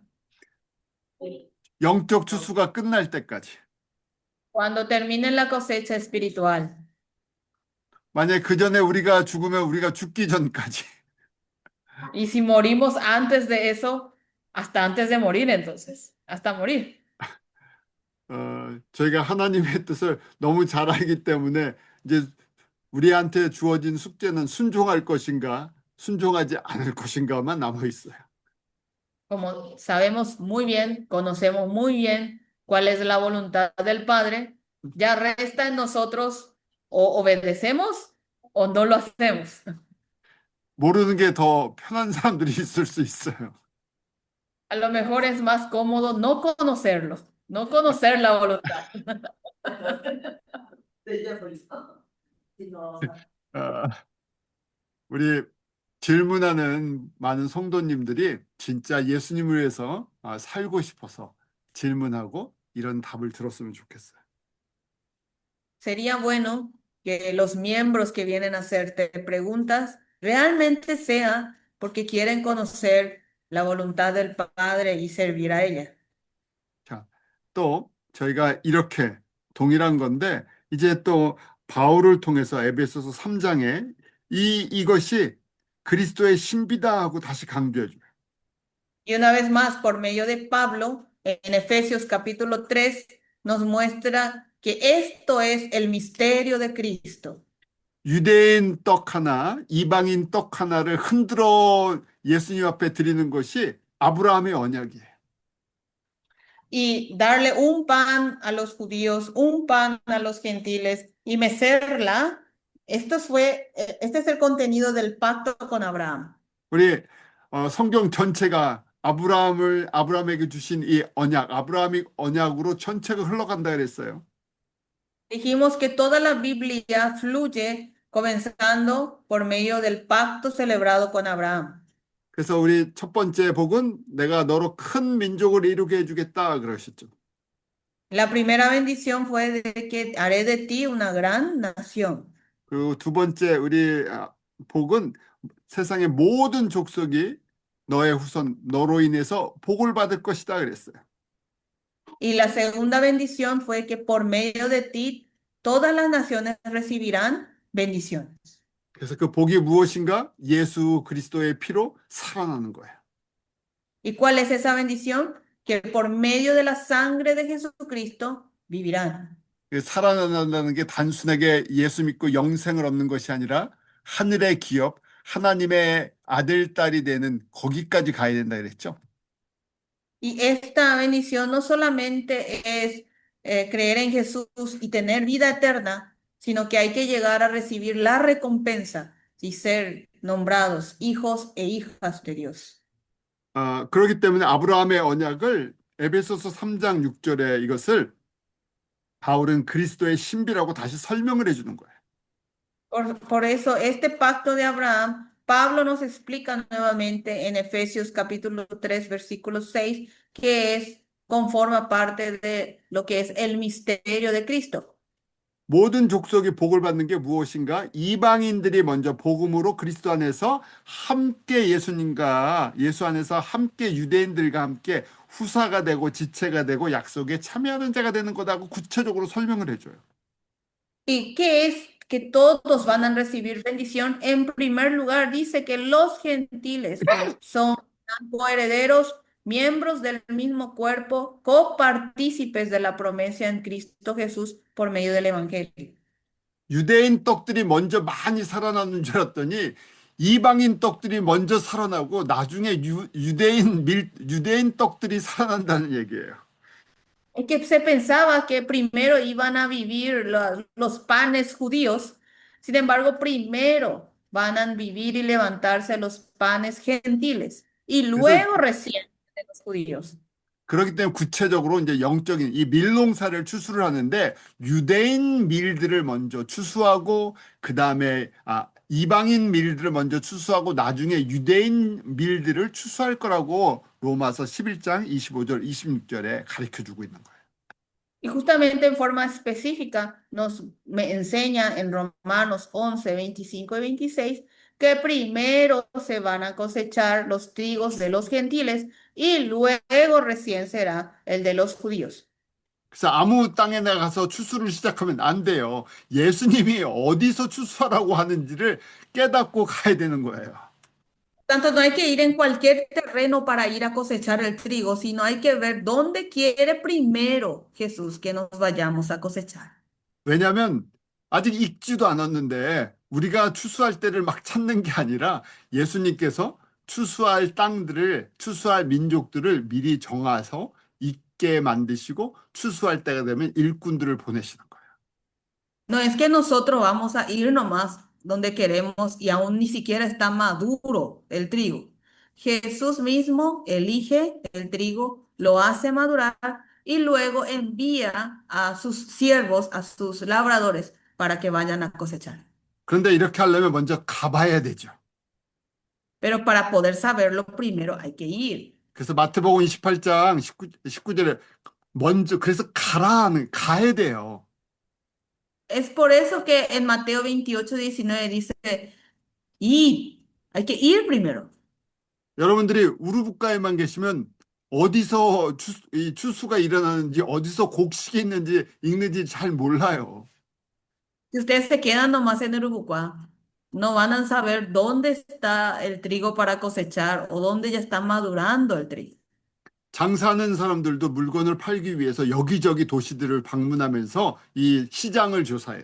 영적 추수가 끝날 때까지. Cuando termine la cosecha espiritual. 만약 그 전에 우리가 죽으면 우리가 죽기 전까지. Y si morimos antes de eso, hasta antes de morir entonces, hasta morir. 저희가 하나님의 뜻을 너무 잘 알기 때문에 이제 우리한테 주어진 숙제는 순종할 것인가, 순종하지 않을 것인가만 남아 있어요. Como sabemos muy bien, conocemos muy bien cuál es la voluntad del Padre, ya resta en nosotros o obedecemos o no lo hacemos. 모르는 게 더 편한 사람들이 있을 수 있어요. A lo mejor es más cómodo no conocerlo, no conocer la voluntad. 우리 질문하는 많은 성도님들이 진짜 예수님을 위해서 살고 싶어서 질문하고 이런 답을 들었으면 좋겠어요. Sería bueno que los miembros que vienen a hacerte preguntas realmente sea porque quieren conocer la voluntad del Padre y servir a ella. 자, 또 저희가 이렇게 동일한 건데 이제 또 바울을 통해서 에베소서 3장에 이것이 그리스도의 신비다 하고 다시 강조해 줘요. Y una vez más, por medio de Pablo, en Efesios capítulo 3, nos muestra que esto es el misterio de Cristo. 유대인 떡 하나, 이방인 떡 하나를 흔들어 예수님 앞에 드리는 것이 아브라함의 언약이에요. Y darle un pan a los judíos, un pan a los gentiles y mecerla, este es el contenido del pacto con Abraham. 우리 성경 전체가 아브라함에게 주신 이 언약, 아브라함이 언약으로 전체가 흘러간다 그랬어요. Dijimos que toda la Biblia fluye comenzando por medio del pacto celebrado con Abraham. 그래서 우리 첫 번째 복은 내가 너로 큰 민족을 이루게 해주겠다 그러셨죠. La primera bendición fue de que haré de ti una gran nación. 그리고 두 번째 우리 복은 세상의 모든 족속이 너의 후손, 너로 인해서 복을 받을 것이다 그랬어요. Y la segunda bendición fue que por medio de ti todas las naciones recibirán bendiciones. 그래서 그 복이 무엇인가? 예수 그리스도의 피로 살아나는 거예요. ¿Y cuál es esa bendición? Que por medio de la sangre de Jesucristo vivirán. 그 살아난다는 게 단순하게 예수 믿고 영생을 얻는 것이 아니라 하늘의 기업, 하나님의 아들, 딸이 되는 거기까지 가야 된다 그랬죠. Y esta bendición no solamente es creer en Jesús y tener vida eterna, sino que hay que llegar a recibir la recompensa y ser nombrados hijos e hijas de Dios. 그렇기 때문에 아브라함의 언약을 에베소서 3장 6절에 이것을 바울은 그리스도의 신비라고 다시 설명을 해주는 거예요. Por eso, este pacto de Abraham, Pablo nos explica nuevamente en Efesios capítulo 3, versículo 6, que conforma parte de lo que es el misterio de Cristo. 모든 족속이 복을 받는 게 무엇인가? 이방인들이 먼저 복음으로 그리스도 안에서 함께 예수 안에서 함께 유대인들과 함께 후사가 되고 지체가 되고 약속에 참여하는 자가 되는 거다고 구체적으로 설명을 해줘요. ¿Y qué es que todos van a recibir bendición? En primer lugar, dice que los gentiles son coherederos, miembros del mismo cuerpo, copartícipes de la promesa en Cristo Jesús por medio del Evangelio. 유대인 떡들이 먼저 많이 살아나는 줄 알았더니 이방인 떡들이 먼저 살아나고 나중에 유대인 떡들이 살아난다는 얘기예요. Es que se pensaba que primero iban a vivir los panes judíos, sin embargo, primero van a vivir y levantarse los panes gentiles y 그래서 luego recién de los judíos. 그렇기 때문에 구체적으로 이제 영적인 이 밀농사를 추수를 하는데 유대인 밀들을 먼저 추수하고 그 다음에 이방인 밀들을 먼저 추수하고 나중에 유대인 밀들을 추수할 거라고 로마서 11장 25절 26절에 가르쳐 주고 있는 거예요. Y justamente en forma específica nos enseña en Romanos 11, 25 y 26 que primero se van a cosechar los trigos de los gentiles y luego recién será el de los judíos. 그래서 아무 땅에 나가서 추수를 시작하면 안 돼요. 예수님이 어디서 추수하라고 하는지를 깨닫고 가야 되는 거예요. Tanto no hay que ir en cualquier terreno para ir a cosechar el trigo, sino hay que ver dónde quiere primero Jesús que nos vayamos a cosechar. 왜냐하면 아직 익지도 않았는데 우리가 추수할 때를 막 찾는 게 아니라 예수님께서 추수할 땅들을, 추수할 민족들을 미리 정해서 있게 만드시고 추수할 때가 되면 일꾼들을 보내시는 거예요. No es que nosotros vamos a ir nomás donde queremos y aún ni siquiera está maduro el trigo. Jesús mismo elige el trigo, lo hace madurar y luego envía a sus siervos, a sus labradores, para que vayan a cosechar. 그런데 이렇게 하려면 먼저 가봐야 되죠. Pero para poder saberlo, primero hay que ir. 그래서 마태복음 28장 19절에 먼저 그래서 가야 돼요. Es por eso que en Mateo 28, 19 dice, id, Hay que ir primero. 여러분들이 우루과에만 계시면 어디서 이 추수가 일어나는지 어디서 곡식이 있는지 읽는지 잘 몰라요. Si ustedes se quedan nomás en Uruguay, no van a saber dónde está el trigo para cosechar o dónde ya está madurando el trigo. 장사하는 사람들도 물건을 팔기 위해서 여기저기 도시들을 방문하면서 이 시장을 조사해요.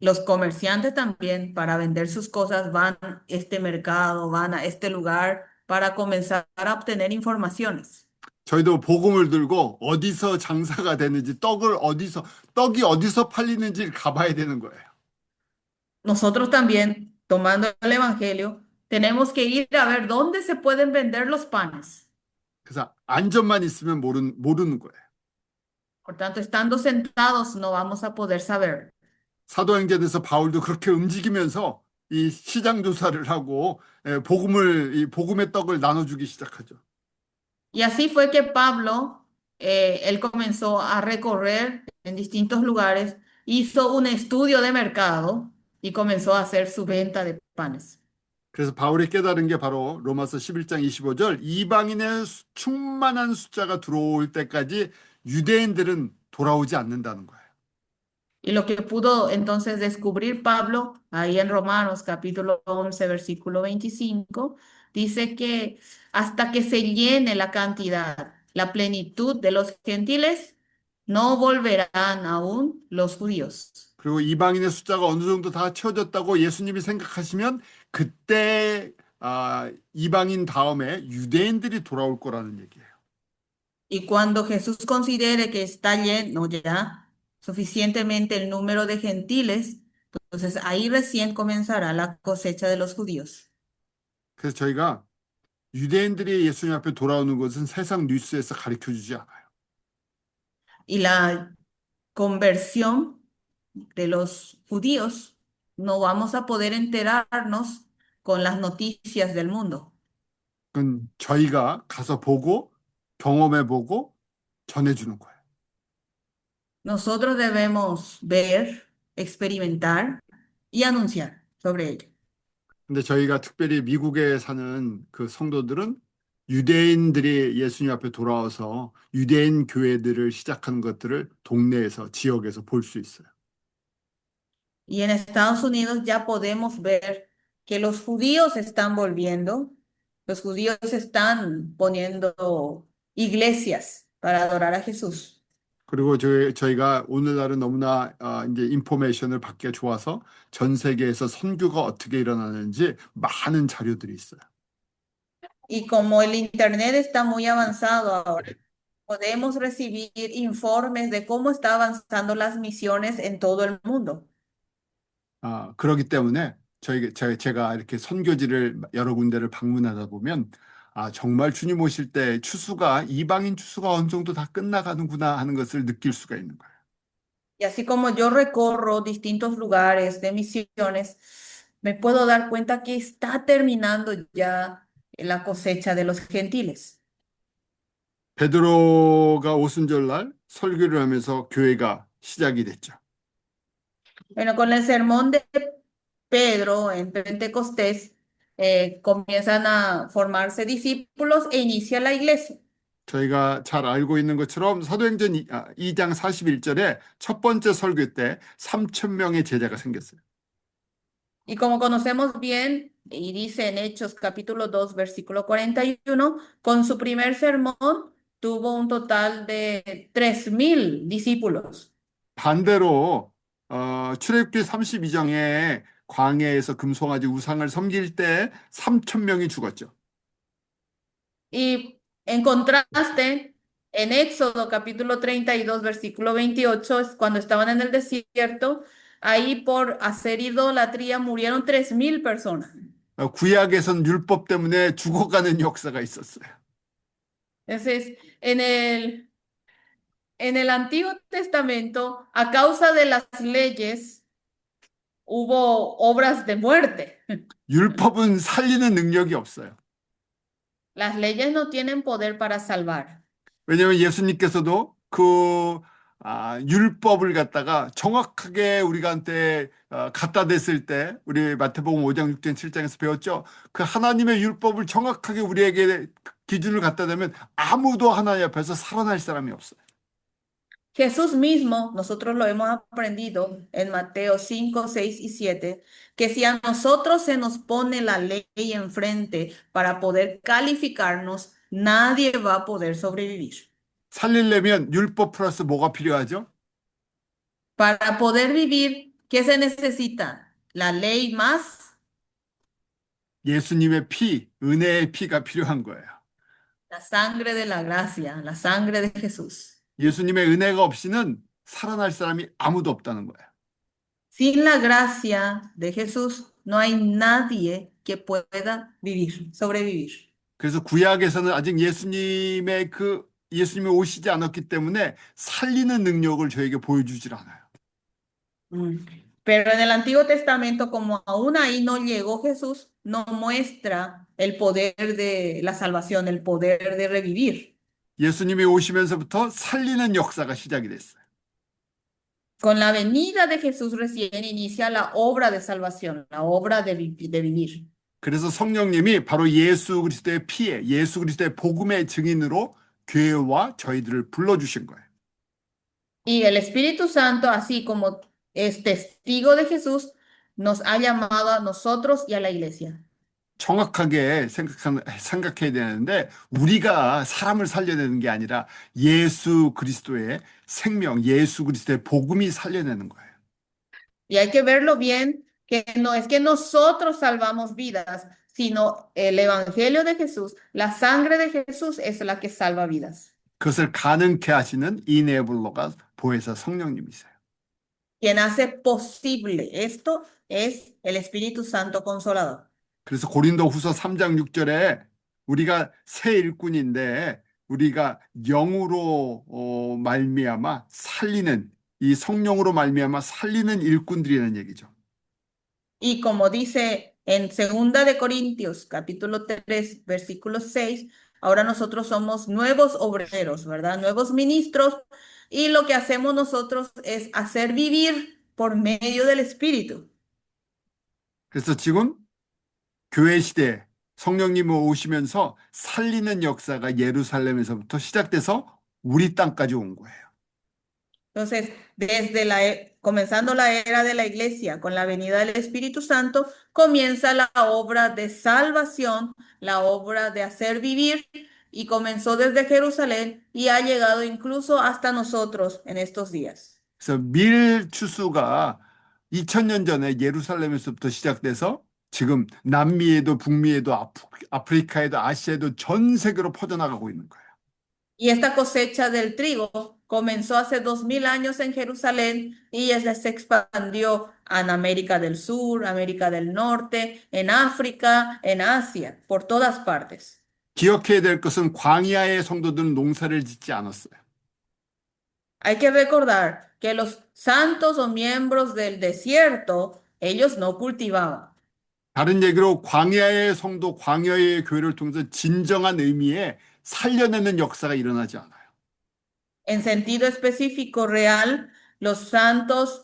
Los comerciantes también para vender sus cosas van a este mercado, van a este lugar para comenzar a obtener informaciones. 저희도 복음을 들고 어디서 장사가 되는지 떡이 어디서 팔리는지 가봐야 되는 거예요. Nosotros también, tomando el Evangelio, tenemos que ir a ver dónde se pueden vender los panes. 그래서 안전만 있으면 모르는 거예요. Por tanto, estando sentados no vamos a poder saber. 사도행전에서 바울도 그렇게 움직이면서 이 시장 조사를 하고 이 복음의 떡을 나눠주기 시작하죠. Y así fue que Pablo, él comenzó a recorrer en distintos lugares, hizo un estudio de mercado y comenzó a hacer su venta de panes. 그래서 바울이 깨달은 게 바로 로마서 11장 25절 이방인의 충만한 숫자가 들어올 때까지 유대인들은 돌아오지 않는다는 거예요. Y lo que pudo entonces descubrir Pablo, ahí en Romanos capítulo 11, versículo 25, dice que hasta que se llene la cantidad, la plenitud de los gentiles, no volverán aún los judíos. 그리고 이방인의 숫자가 어느 정도 다 채워졌다고 예수님이 생각하시면 그때 이방인 다음에 유대인들이 돌아올 거라는 얘기예요. Y cuando Jesús considere que está lleno ya suficientemente el número de gentiles, entonces ahí recién comenzará la cosecha de los judíos. 그래서 저희가 유대인들이 예수님 앞에 돌아오는 것은 세상 뉴스에서 가르쳐 주지 않아요. Y la conversión de los judíos no vamos a poder enterarnos con las noticias del mundo. 그건 저희가 가서 보고 경험해 보고 전해 주는 거예요. Nosotros debemos ver, experimentar y anunciar sobre ello. 근데 저희가 특별히 미국에 사는 그 성도들은 유대인들이 예수님 앞에 돌아와서 유대인 교회들을 시작하는 것들을 동네에서 지역에서 볼 수 있어요. Y en Estados Unidos ya podemos ver que los judíos están volviendo, los judíos están poniendo iglesias para adorar a Jesús. 그리고 저희가 오늘날은 너무나 이제 인포메이션을 받기가 좋아서 전 세계에서 선교가 어떻게 일어나는지 많은 자료들이 있어요. Y como el Internet está muy avanzado ahora, podemos recibir informes de cómo está avanzando las misiones en todo el mundo. 그렇기 때문에 제가 이렇게 선교지를 여러 군데를 방문하다 보면 정말 주님 오실 때 이방인 추수가 어느 정도 다 끝나가는구나 하는 것을 느낄 수가 있는 거예요. Y así como yo recorro distintos lugares de misiones, me puedo dar cuenta que está terminando ya la cosecha de los gentiles. 베드로가 오순절날 설교를 하면서 교회가 시작이 됐죠. Bueno, con el sermón de Pedro en Pentecostés, comienzan a formarse discípulos e inicia la iglesia. 저희가 잘 알고 있는 것처럼 사도행전 2장 41절에 첫 번째 설교 때 3,000명의 제자가 생겼어요. Y como conocemos bien, y dice en Hechos capítulo 2, versículo 41, con su primer sermón tuvo un total de 3,000 discípulos. 반대로 출애굽기 32장에 광야에서 금송아지 우상을 섬길 때 3,000명이 죽었죠. Y en contraste, en Éxodo capítulo 32, versículo 28, es cuando estaban en el desierto, ahí por hacer idolatría murieron 3,000 personas. 구약에선 율법 때문에 죽어가는 역사가 있었어요. Entonces, en el Antiguo Testamento, a causa de las leyes, hubo obras de muerte. 율법은 살리는 능력이 없어요. Las leyes no tienen poder para salvar. 왜냐하면 예수님께서도 그 율법을 갖다가 정확하게 우리한테 갖다 댔을 때 우리 마태복음 5장, 6장, 7장에서 배웠죠. 그 하나님의 율법을 정확하게 우리에게 기준을 갖다 대면 아무도 하나님 앞에서 살아날 사람이 없어요. Jesús mismo, nosotros lo hemos aprendido en Mateo 5, 6 y 7, que si a nosotros se nos pone la ley enfrente para poder calificarnos, nadie va a poder sobrevivir. 살리려면 율법 플러스 뭐가 필요하죠? Para poder vivir, ¿qué se necesita? La ley más 예수님의 피, 은혜의 피가 필요한 거예요. la sangre de la gracia, la sangre de Jesús. 예수님의 은혜가 없이는 살아날 사람이 아무도 없다는 거예요. Sin la gracia de Jesús, no hay nadie que pueda vivir, sobrevivir. 그래서 구약에서는 아직 예수님이 오시지 않았기 때문에 살리는 능력을 저에게 보여주질 않아요. Pero en el Antiguo Testamento, como aún ahí no llegó Jesús, no muestra el poder de la salvación, el poder de revivir. 예수님이 오시면서부터 살리는 역사가 시작이 됐어요. Con la venida de Jesús recién inicia la obra de salvación, la obra de vivir. 그래서 성령님이 바로 예수 그리스도의 피에, 예수 그리스도의 복음의 증인으로 교회와 저희들을 불러주신 거예요. Y el Espíritu Santo, así como es testigo de Jesús, nos ha llamado a nosotros y a la iglesia. 정확하게 생각해야 되는데 우리가 사람을 살려내는 게 아니라 예수 그리스도의 생명, 예수 그리스도의 복음이 살려내는 거예요. Y hay que verlo bien, que no es que nosotros salvamos vidas, sino el Evangelio de Jesús, la sangre de Jesús es la que salva vidas. 그것을 가능케 하시는 이네블러가 보혜사 성령님이세요. Quien hace posible esto es el Espíritu Santo Consolador. 그래서 고린도후서 3장 6절에 우리가 새 일꾼인데 우리가 영으로 말미암아 살리는 이 성령으로 말미암아 살리는 일꾼들이라는 얘기죠. Y como dice en 2 de Corintios, capítulo 3, versículo 6, ahora nosotros somos nuevos obreros, ¿verdad? Nuevos ministros, y lo que hacemos nosotros es hacer vivir por medio del Espíritu. 그래서 지금 교회 시대에 성령님이 오시면서 살리는 역사가 예루살렘에서부터 시작돼서 우리 땅까지 온 거예요. Entonces, comenzando la era de la iglesia con la venida del Espíritu Santo, comienza la obra de salvación, la obra de hacer vivir, y comenzó desde Jerusalén y ha llegado incluso hasta nosotros en estos días. 그래서 밀추수가 2000년 전에 예루살렘에서부터 시작돼서 지금 남미에도 북미에도 아프리카에도 아시아에도 전 세계로 퍼져나가고 있는 거예요. Y esta cosecha del trigo comenzó hace 2000 años en Jerusalén y ya se expandió en América del Sur, América del Norte, en África, en Asia, por todas partes. 기억해야 될 것은 광야의 성도들은 농사를 짓지 않았어요. Hay que recordar que los santos o miembros del desierto, ellos no cultivaban. 다른 얘기로 광야의 성도, 광야의 교회를 통해서 진정한 의미의 살려내는 역사가 일어나지 않아요. En sentido específico, real,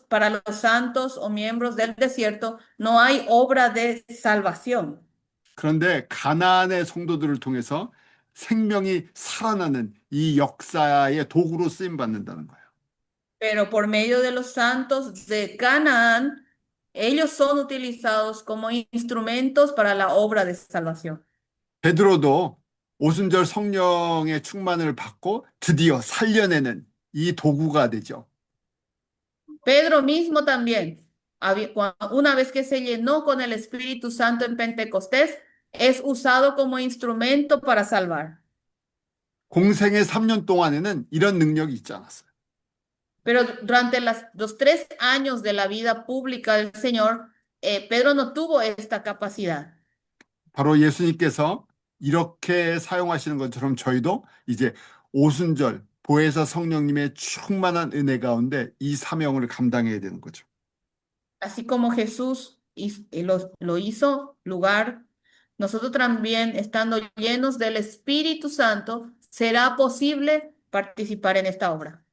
para los santos o miembros del desierto, no hay obra de salvación. 그런데 가나안의 성도들을 통해서 생명이 살아나는 이 역사의 도구로 쓰임 받는다는 거예요. Pero por medio de los santos de Canaán, ellos son utilizados como instrumentos para la obra de salvación. 베드로도 오순절 성령의 충만을 받고 드디어 살려내는 이 도구가 되죠. Pedro mismo también, una vez que se llenó con el Espíritu Santo en Pentecostés, es usado como instrumento para salvar. 공생의 3년 동안에는 이런 능력이 있지 않았어요. Pero durante los 3 años de la vida pública del Señor, Pedro no tuvo esta capacidad. 바로 예수님께서 이렇게 사용하시는 것처럼 저희도 이제 오순절 보혜사 성령님의 충만한 은혜 가운데 이 사명을 감당해야 되는 거죠. Así como Jesús lo hizo lugar, nosotros también, estando llenos del Espíritu Santo, será posible participar en esta obra.